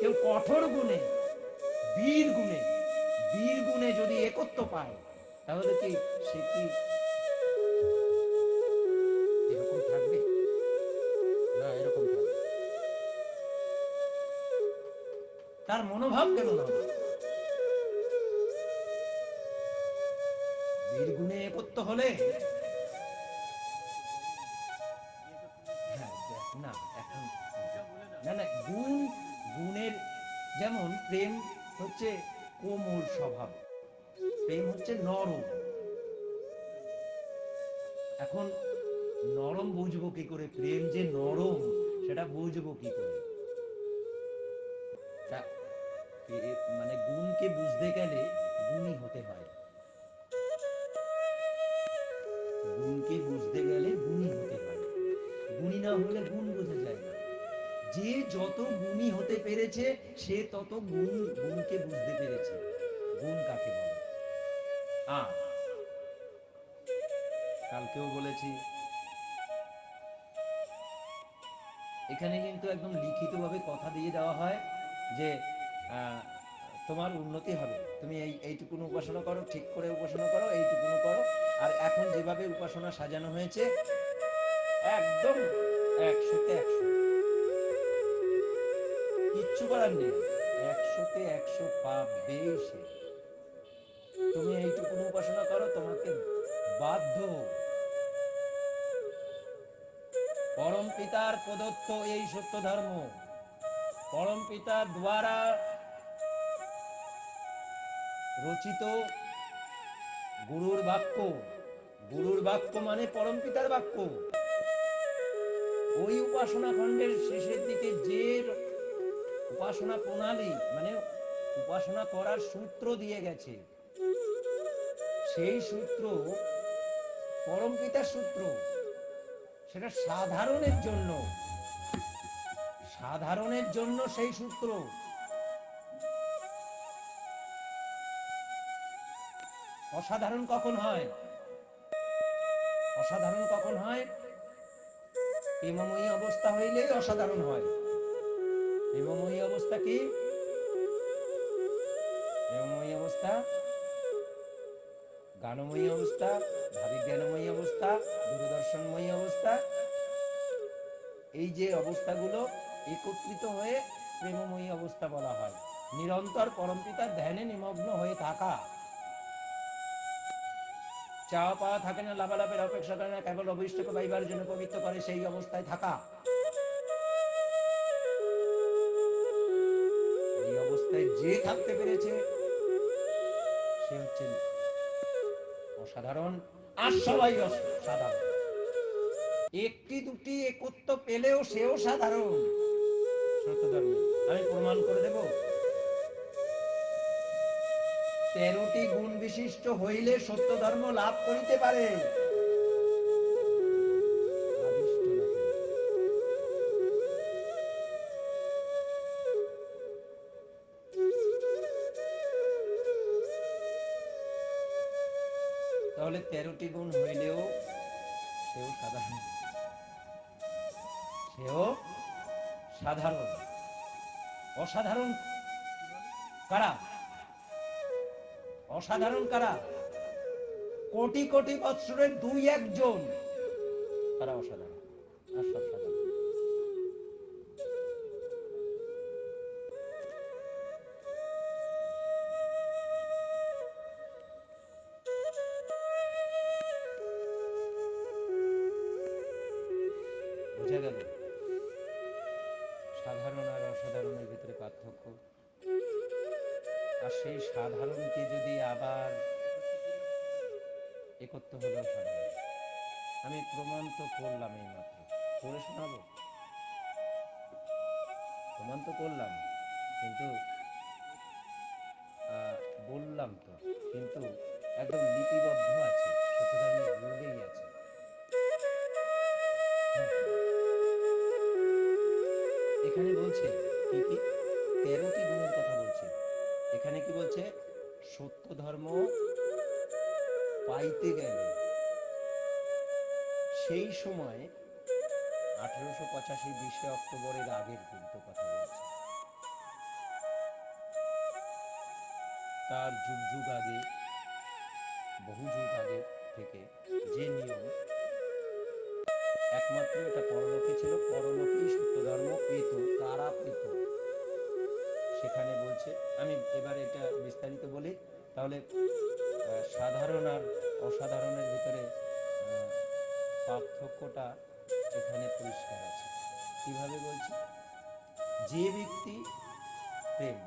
কেউ কঠোর গুণে, বীর গুণে, বীর গুণে যদি একত্ব পায়, তাহলে কি সে কি এরকম থাকবে না? এরকম থাকবে, তার মনোভাব কেমন হবে? বীর গুণে একত্ব হলে না, এখন না না, গুণের যেমন প্রেম হচ্ছে কোমল স্বভাব, প্রেম হচ্ছে নরম। এখন নরম বুঝবো কি করে? প্রেম যে নরম সেটা বুঝবো কি করে? মানে গুণকে বুঝতে গেলে গুণী হতে হয়, গুণকে বুঝতে গেলে গুণী হতে হয়, গুণী না হলে গুণ বোঝা যায় না। যে যত গুণী হতে পেরেছে সে তত গুণকে বুঝতে পেরেছে। গুণ কাকে বলে? কালকেও বলেছি, এখানে কিন্তু একদম লিখিতভাবে কথা দিয়ে দেওয়া হয় যে তোমার উন্নতি হবে, তুমি এইটুকুন উপাসনা করো, ঠিক করে উপাসনা করো, এইটুকুন করো। আর এখন যেভাবে উপাসনা সাজানো হয়েছে একদম 100-তে 100, কিচ্ছু করার নেই, 100-তে 100 পাবেই সে। তুমি এইটুকুন উপাসনা করো, তোমাকে বাধ্য পরম পিতার প্রদত্ত এই সত্য ধর্ম, পরম পিতার দ্বারা রচিত গুরুর বাক্য, গুরুর বাক্য মানে পরম পিতার বাক্য। ওই উপাসনা খণ্ডের শেষের দিকে যে উপাসনা প্রণালী মানে উপাসনা করার সূত্র দিয়ে গেছে, সেই সূত্র পরম পিতার সূত্র, সেটা সাধারণের জন্য, সাধারণের জন্য সেই সূত্র। অসাধারণ কখন হয়? অসাধারণ কখন হয়? প্রেমময়ী অবস্থা হইলেই অসাধারণ হয়। প্রেমময়ী অবস্থা কি? প্রেমময়ী অবস্থা, গানময়ী অবস্থা, ভাবিজ্ঞানময়ী অবস্থা, দূরদর্শনময়ী অবস্থা, এই যে অবস্থাগুলো একত্রিত হয়ে প্রেমময়ী অবস্থা বলা হয়। নিরন্তর পরমপিতার ধ্যানে নিমগ্ন হয়ে থাকা, চাওয়া পাওয়া থাকে না, লাভালাভের অপেক্ষা করে না, কেবল অভিষ্টকে পাইবার জন্য পবিত্র করে, সেই অবস্থায় থাকা। এই অবস্থায় যে থাকতে পেরেছে সে হচ্ছে অসাধারণ, আর সবাই সাধারণ। একটি দুটি একত্ব পেলেও সেও সাধারণ। সত্য ধর্মে আমি প্রমাণ করে দেব, 13টি গুণ বিশিষ্ট হইলে সত্য ধর্ম লাভ করিতে পারে। তাহলে 13টি গুণ হইলেও সেও সাধারণ, সেও সাধারণ। অসাধারণ কারা? অসাধারণ কারা? কোটি কোটি বৎসরের 2-1 জন, তারা অসাধারণ, আর সব সাধারণ। বোঝা গেল সাধারণ আর অসাধারণের ভিতরে পার্থক্য। আর সেই সাধারণকে যদি আবার একত্র হলেও সাধারণ, আমি প্রমাণ তো করলাম, এই মাত্র করে শোনাবো, প্রমাণ তো করলাম, কিন্তু বললাম তো, কিন্তু একদম লিপিবদ্ধ আছে, সত্যধর্মের রুলেই আছে। এখানে বলছে কি কি 13টি গুণের কথা বলছে। এখানে কি বলছে? সত্য ধর্ম পাইতে গেলে সেই সময় 1885 20 অক্টোবরের আগের কিন্তু কথা বলছে, তার যুগ যুগ আগে, বহু যুগ আগে থেকে যে নিয়ম, একমাত্র এটা পরলোকে ছিল, পরলোকেই সত্য ধর্ম পেত। কারা পেত? সেখানে বলছে, আমি এবার এটা বিস্তারিত বলি, তাহলে সাধারণ আর অসাধারণের ভিতরে পার্থক্যটা এখানে পরিষ্কার আছে। কিভাবে বলছি? যে ব্যক্তি প্রেম,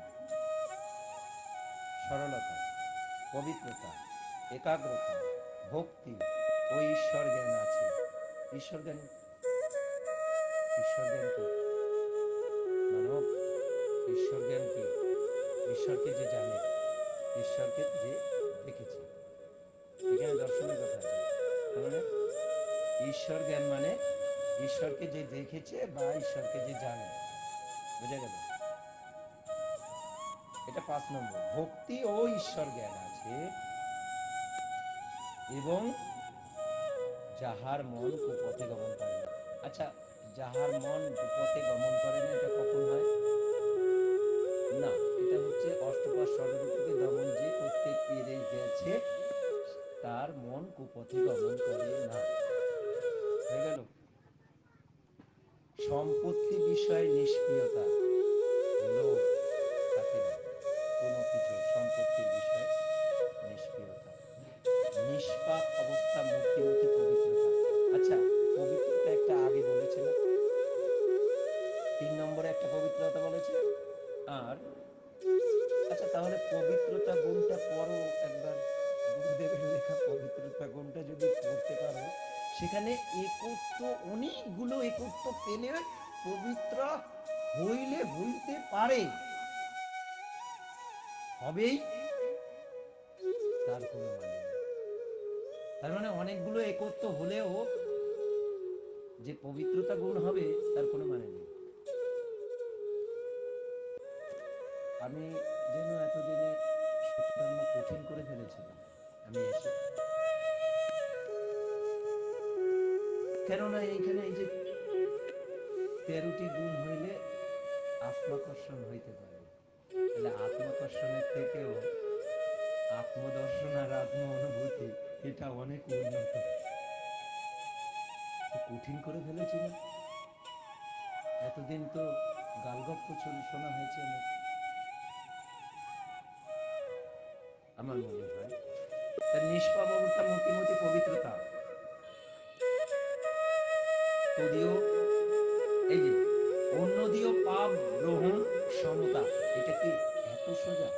সরলতা, পবিত্রতা, একাগ্রতা, ভক্তি ও ঈশ্বর জ্ঞান আছে। ঈশ্বর জ্ঞান, ঈশ্বর জ্ঞান কি? মানব ঈশ্বর জ্ঞান কি? ঈশ্বরকে যে জানে, ঈশ্বরকে যে দেখেছে, এখানে দর্শনের কথা আছে। তাহলে ঈশ্বর জ্ঞান মানে ঈশ্বরকে যে দেখেছে বা ঈশ্বরকে যে জানে, বুঝা গেল? এটা 5 নম্বর। ভক্তি ও ঈশ্বর জ্ঞান আছে, এবং যাহার মন কুপথে গমন করে না। আচ্ছা, যাহার মন পথে গমন করে না, এটা কখন হয় না? এটা হচ্ছে অষ্টপাশ ষড়রূপকে দমন যে করতে পেরে গেছে, তার মন কুপথে গমন করে না। হয়ে গেল। সম্পত্তি বিষয়ে নিষ্ক্রিয়তা, লোভ থাকে না কোনো কিছু, সম্পত্তির বিষয়ে নিষ্ক্রিয়তা। নিষ্পাপ অবস্থা, মূর্তিমতী পবিত্রতা। আচ্ছা, পবিত্রতা একটা আগে বলেছে না, 3 নম্বরে একটা পবিত্রতা বলেছে। আর আচ্ছা, তাহলে পবিত্রতা গুণটা পড়ো একবার, গুরুদেবের লেখা পবিত্রতা গুণটা যদি পড়তে পারো, সেখানে একত্ব, অনেকগুলো একত্ব পেলে পবিত্র হইলে হইতে পারে, হবেই, তার কোনো মানে নেই। তার মানে অনেকগুলো একত্ব হলেও যে পবিত্রতা গুণ হবে তার কোনো মানে নেই। আমি যেন এতদিনে সত্যধর্ম কঠিন করে ফেলেছিলাম আমি এসে, কেননা এইখানে এই যে 13টি গুণ হইলে আত্মাকর্ষণ হইতে পারে, তাহলে আত্মাকর্ষণের থেকেও আত্মদর্শন আর আত্ম অনুভূতি, এটা অনেক উন্নত। কঠিন করে ফেলেছি না? এতদিন তো গালগপ্প শোনা হয়েছে অনেক, আমার মনে হয়। তার নিষ্পাপ অবস্থা, মূর্তিমতী পবিত্রতা, তদীয় এই যে অন্যদীয় পাপ গ্রহণ সমতা, এটা কি এত সোজা?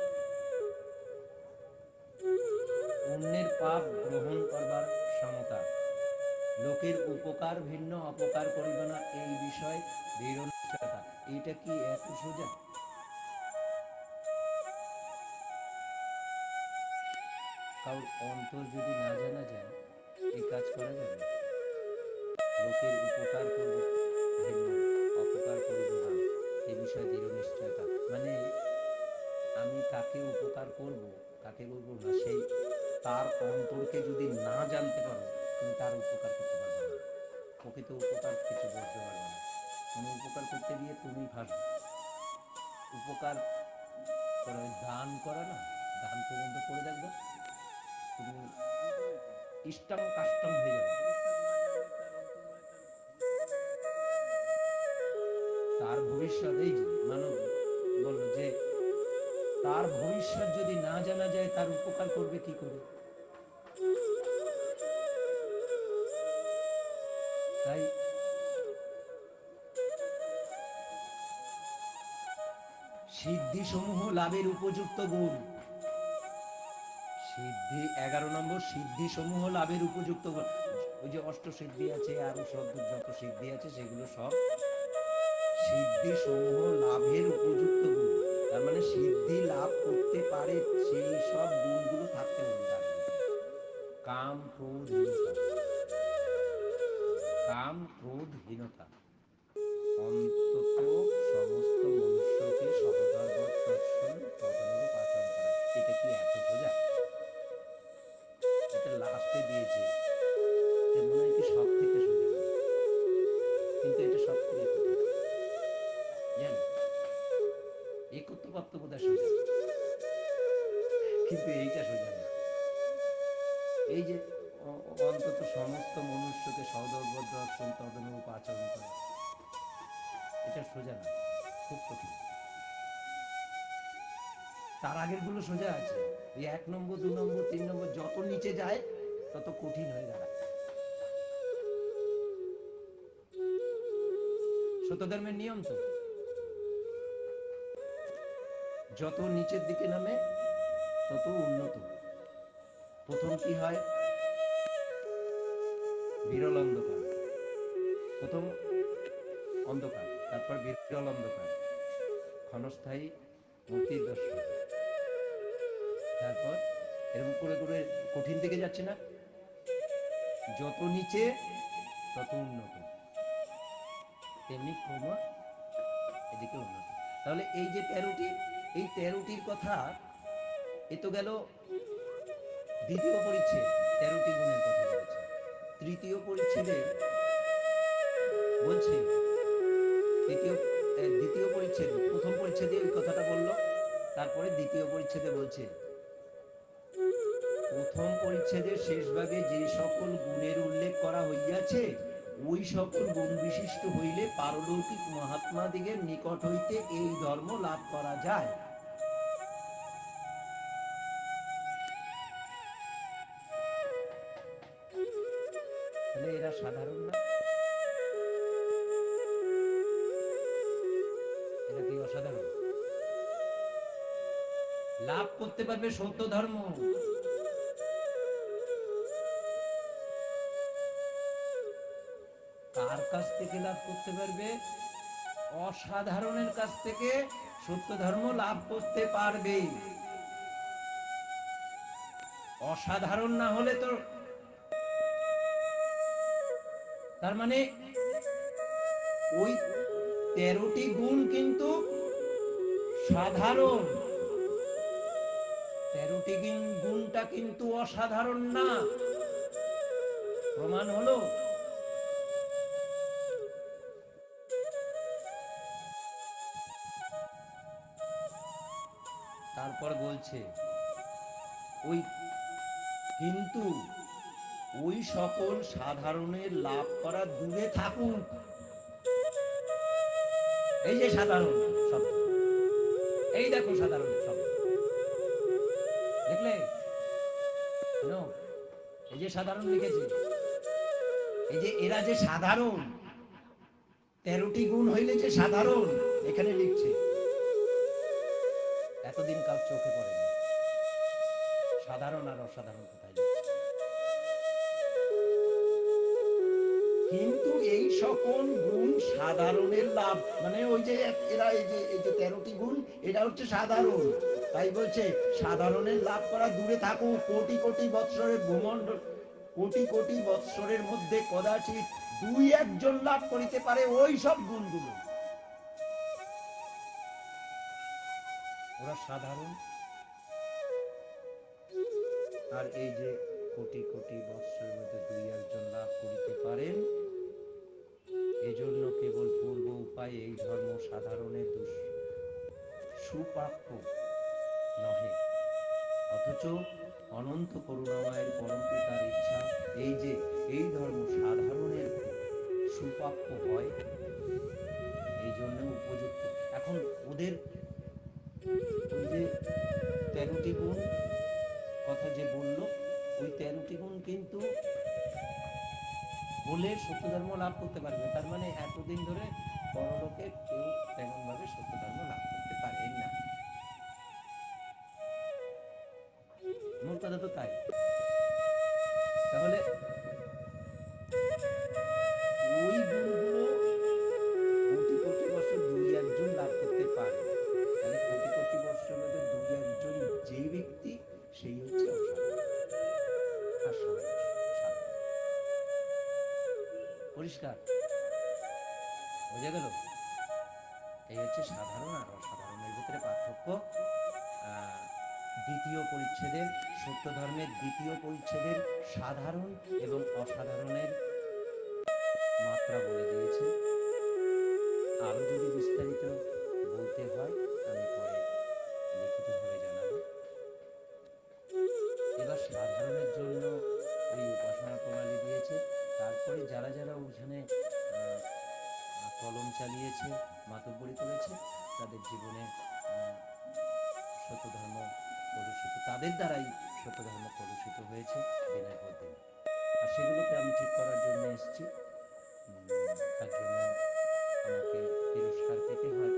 অন্যের পাপ গ্রহণ করবার সমতা, লোকের উপকার ভিন্ন অপকার করিবে না, এই বিষয় দৃঢ় নিশ্চয়তা, এইটা কি এত সোজা? কারণ অন্তর যদি না জানা যায়, এই কাজ করা যাবে। লোকের উপকার করব ভিন্ন অপকার করিব না, এই বিষয়ে দৃঢ় নিশ্চয়তা, মানে আমি কাকে উপকার করব কাকে করব না, সেই তার অন্তরকে যদি না জানতে পারো, তুমি তার উপকার করতে পারবে না, প্রকৃত উপকার কিছু বুঝতে পারবে না। কোনো উপকার করতে গিয়ে তুমি ভাববে উপকার করা, দান করা না, দান পর্যন্ত করে দেখবে তুমি ইষ্টম কাষ্টম হয়ে যাবে। তার ভবিষ্যৎ, এই যে মানব বলল যে তার ভবিষ্যৎ যদি না জানা যায়, তার উপকার করবে কি করে? তাই সিদ্ধি সমূহ লাভের উপযুক্ত গুণ, সিদ্ধি 11 নম্বর, সিদ্ধি সমূহ লাভের উপযুক্ত গুণ। ওই যে অষ্ট সিদ্ধি আছে, আরো সব যত সিদ্ধি আছে, সেগুলো সব সিদ্ধি সমূহ লাভের উপযুক্ত গুণ। তার মানে সিদ্ধি লাভ করতে পারে সেই সব গুণগুলো থাকতে হবে তার মধ্যে। কাম ক্রোধহীনতা, কাম ক্রোধহীনতা, অন্তত সমস্ত মনুষ্যকে সহধর্ম দর্শন তদনুরূপ আচরণ করা, এটা কি এত সোজা? এটা লাস্টে দিয়েছে, মনে হয় কি সব থেকে সোজা, কিন্তু এটা সব থেকে কঠিন। জানি একত্বপ্রাপ্ত বোধহয় সোজা, কিন্তু এইটা সোজা না। এই যে অন্তত সমস্ত মনুষ্যকে সহধর্ম দর্শন তদনুরূপ আচরণ করা, এটা সোজা না, খুব কঠিন। তার আগের গুলো সোজা আছে, এই 1 নম্বর 2 নম্বর 3 নম্বর যত নিচে যায় তত কঠিন হয়ে দাঁড়ায়। সত্যধর্মের নিয়ম তো, যত নিচের দিকে নামে তত উন্নত। প্রথম কি হয়? বিরল অন্ধকার, প্রথম অন্ধকার, তারপর বিরল অন্ধকার, ক্ষণস্থায়ী মূর্তির দর্শন, তারপর এরকম করে করে কঠিন দিকে যাচ্ছে না, যত নিচে তত উন্নত, তেমনি ক্রম এদিকে উন্নত। তাহলে এই যে 13টি, এই 13টির কথা, এ তো গেল দ্বিতীয় পরিচ্ছেদ, 13টি গুণের কথা বলেছে। তৃতীয় পরিচ্ছেদে বলছে দ্বিতীয় পরিচ্ছেদ, প্রথম পরিচ্ছেদে ওই কথাটা বললো, তারপরে দ্বিতীয় পরিচ্ছেদে বলছে প্রথম পরিচ্ছেদের শেষ ভাগে যে সকল গুণের উল্লেখ করা হইয়াছে, ওই সকল গুণ বিশিষ্ট হইলে পারলৌকিক মহাত্মাদিগের নিকট হইতে এই ধর্ম লাভ করা যায়। তাহলে এরা সাধারণ না, এরা কি অসাধারণ? লাভ করতে পারবে সত্য ধর্ম। কার কাছ থেকে লাভ করতে পারবে? অসাধারণের কাছ থেকে সত্য ধর্ম লাভ করতে পারবে। অসাধারণ না হলে তো, তার মানে ওই 13টি গুণ কিন্তু সাধারণ, 13টি গুণটা কিন্তু অসাধারণ না। প্রমাণ হলো তারপর বলছে ওই কিন্তু ওই সকল সাধারণের লাভ করা দূরে থাকুক। এই যে সাধারণ শব্দ, এই দেখো সাধারণ শব্দ, দেখলে? এই যে সাধারণ লিখেছে, এই যে এরা যে সাধারণ, 13টি গুণ হইলে যে সাধারণ, এখানে লিখছে। এতদিন কাল চোখে পড়েনি সাধারণ আর অসাধারণ কোথায় লিখছে। কিন্তু এই সকল গুণ সাধারণের লাভ, মানে ওই যে এরা এই যে 13টি গুণ, এটা হচ্ছে সাধারণ। তাই বলছে সাধারণের লাভ করা দূরে থাকুক। কোটি কোটি বৎসরের ভূমণ্ডল, কোটি কোটি বৎসরের মধ্যে কদাচিৎ 2-1 জন লাভ করিতে পারে ওই সব গুণগুলো। ওরা সাধারণ, আর এই যে কোটি কোটি বৎসরের মধ্যে 2-1 জন লাভ করিতে পারেন, এজন্য কেবল পূর্ব উপায়ে এই ধর্ম সাধারণের সুপ্রাপ্য নহে, অথচ অনন্ত করুণাময়ের পরম পিতার ইচ্ছা এই যে এই ধর্ম সাধারণের সুপ্রাপ্য হয়, এই জন্য উপযুক্ত। এখন ওদের ওই যে 13টি গুণ কথা যে বললো, ওই 13টি গুণ কিন্তু বলে সত্য ধর্ম লাভ করতে পারবে। তার মানে এতদিন ধরে পরলোকে কেউ তেমন ভাবে সত্য ধর্ম লাভ করতে পারেন না। মূল কথা তো তাই। তাহলে ওই গুণগুলো কোটি কোটি বছর 2-1 জন লাভ করতে পারে। তাহলে কোটি কোটি বছর মধ্যে 2-1 জন যেই ব্যক্তি, সেই হচ্ছে অসাধারণ। পরিষ্কার বোঝা গেল? এই হচ্ছে সাধারণ আর অসাধারণের ভিতরে পার্থক্য। দ্বিতীয় পরিচ্ছেদের, সত্য ধর্মের দ্বিতীয় পরিচ্ছেদের সাধারণ এবং অসাধারণের মাত্রা বলে দিয়েছে। আরো যদি বিস্তারিত বলতে হয় আমি পরে লিখিতভাবে জানাবো। এবার সাধারণের জন্য এই উপাসনা প্রণালী দিয়েছে। তারপরে যারা যারা ওখানে কলম চালিয়েছে, মাতব্বরি করেছে, তাদের জীবনে সত্য ধর্ম প্রদর্শিত, তাদের দ্বারাই সত্য ধর্ম প্রদর্শিত হয়েছে দিনের পর দিন। আর সেগুলোকে আমি ঠিক করার জন্য এসেছি। তার জন্য আমাকে তিরস্কার পেতে হয়।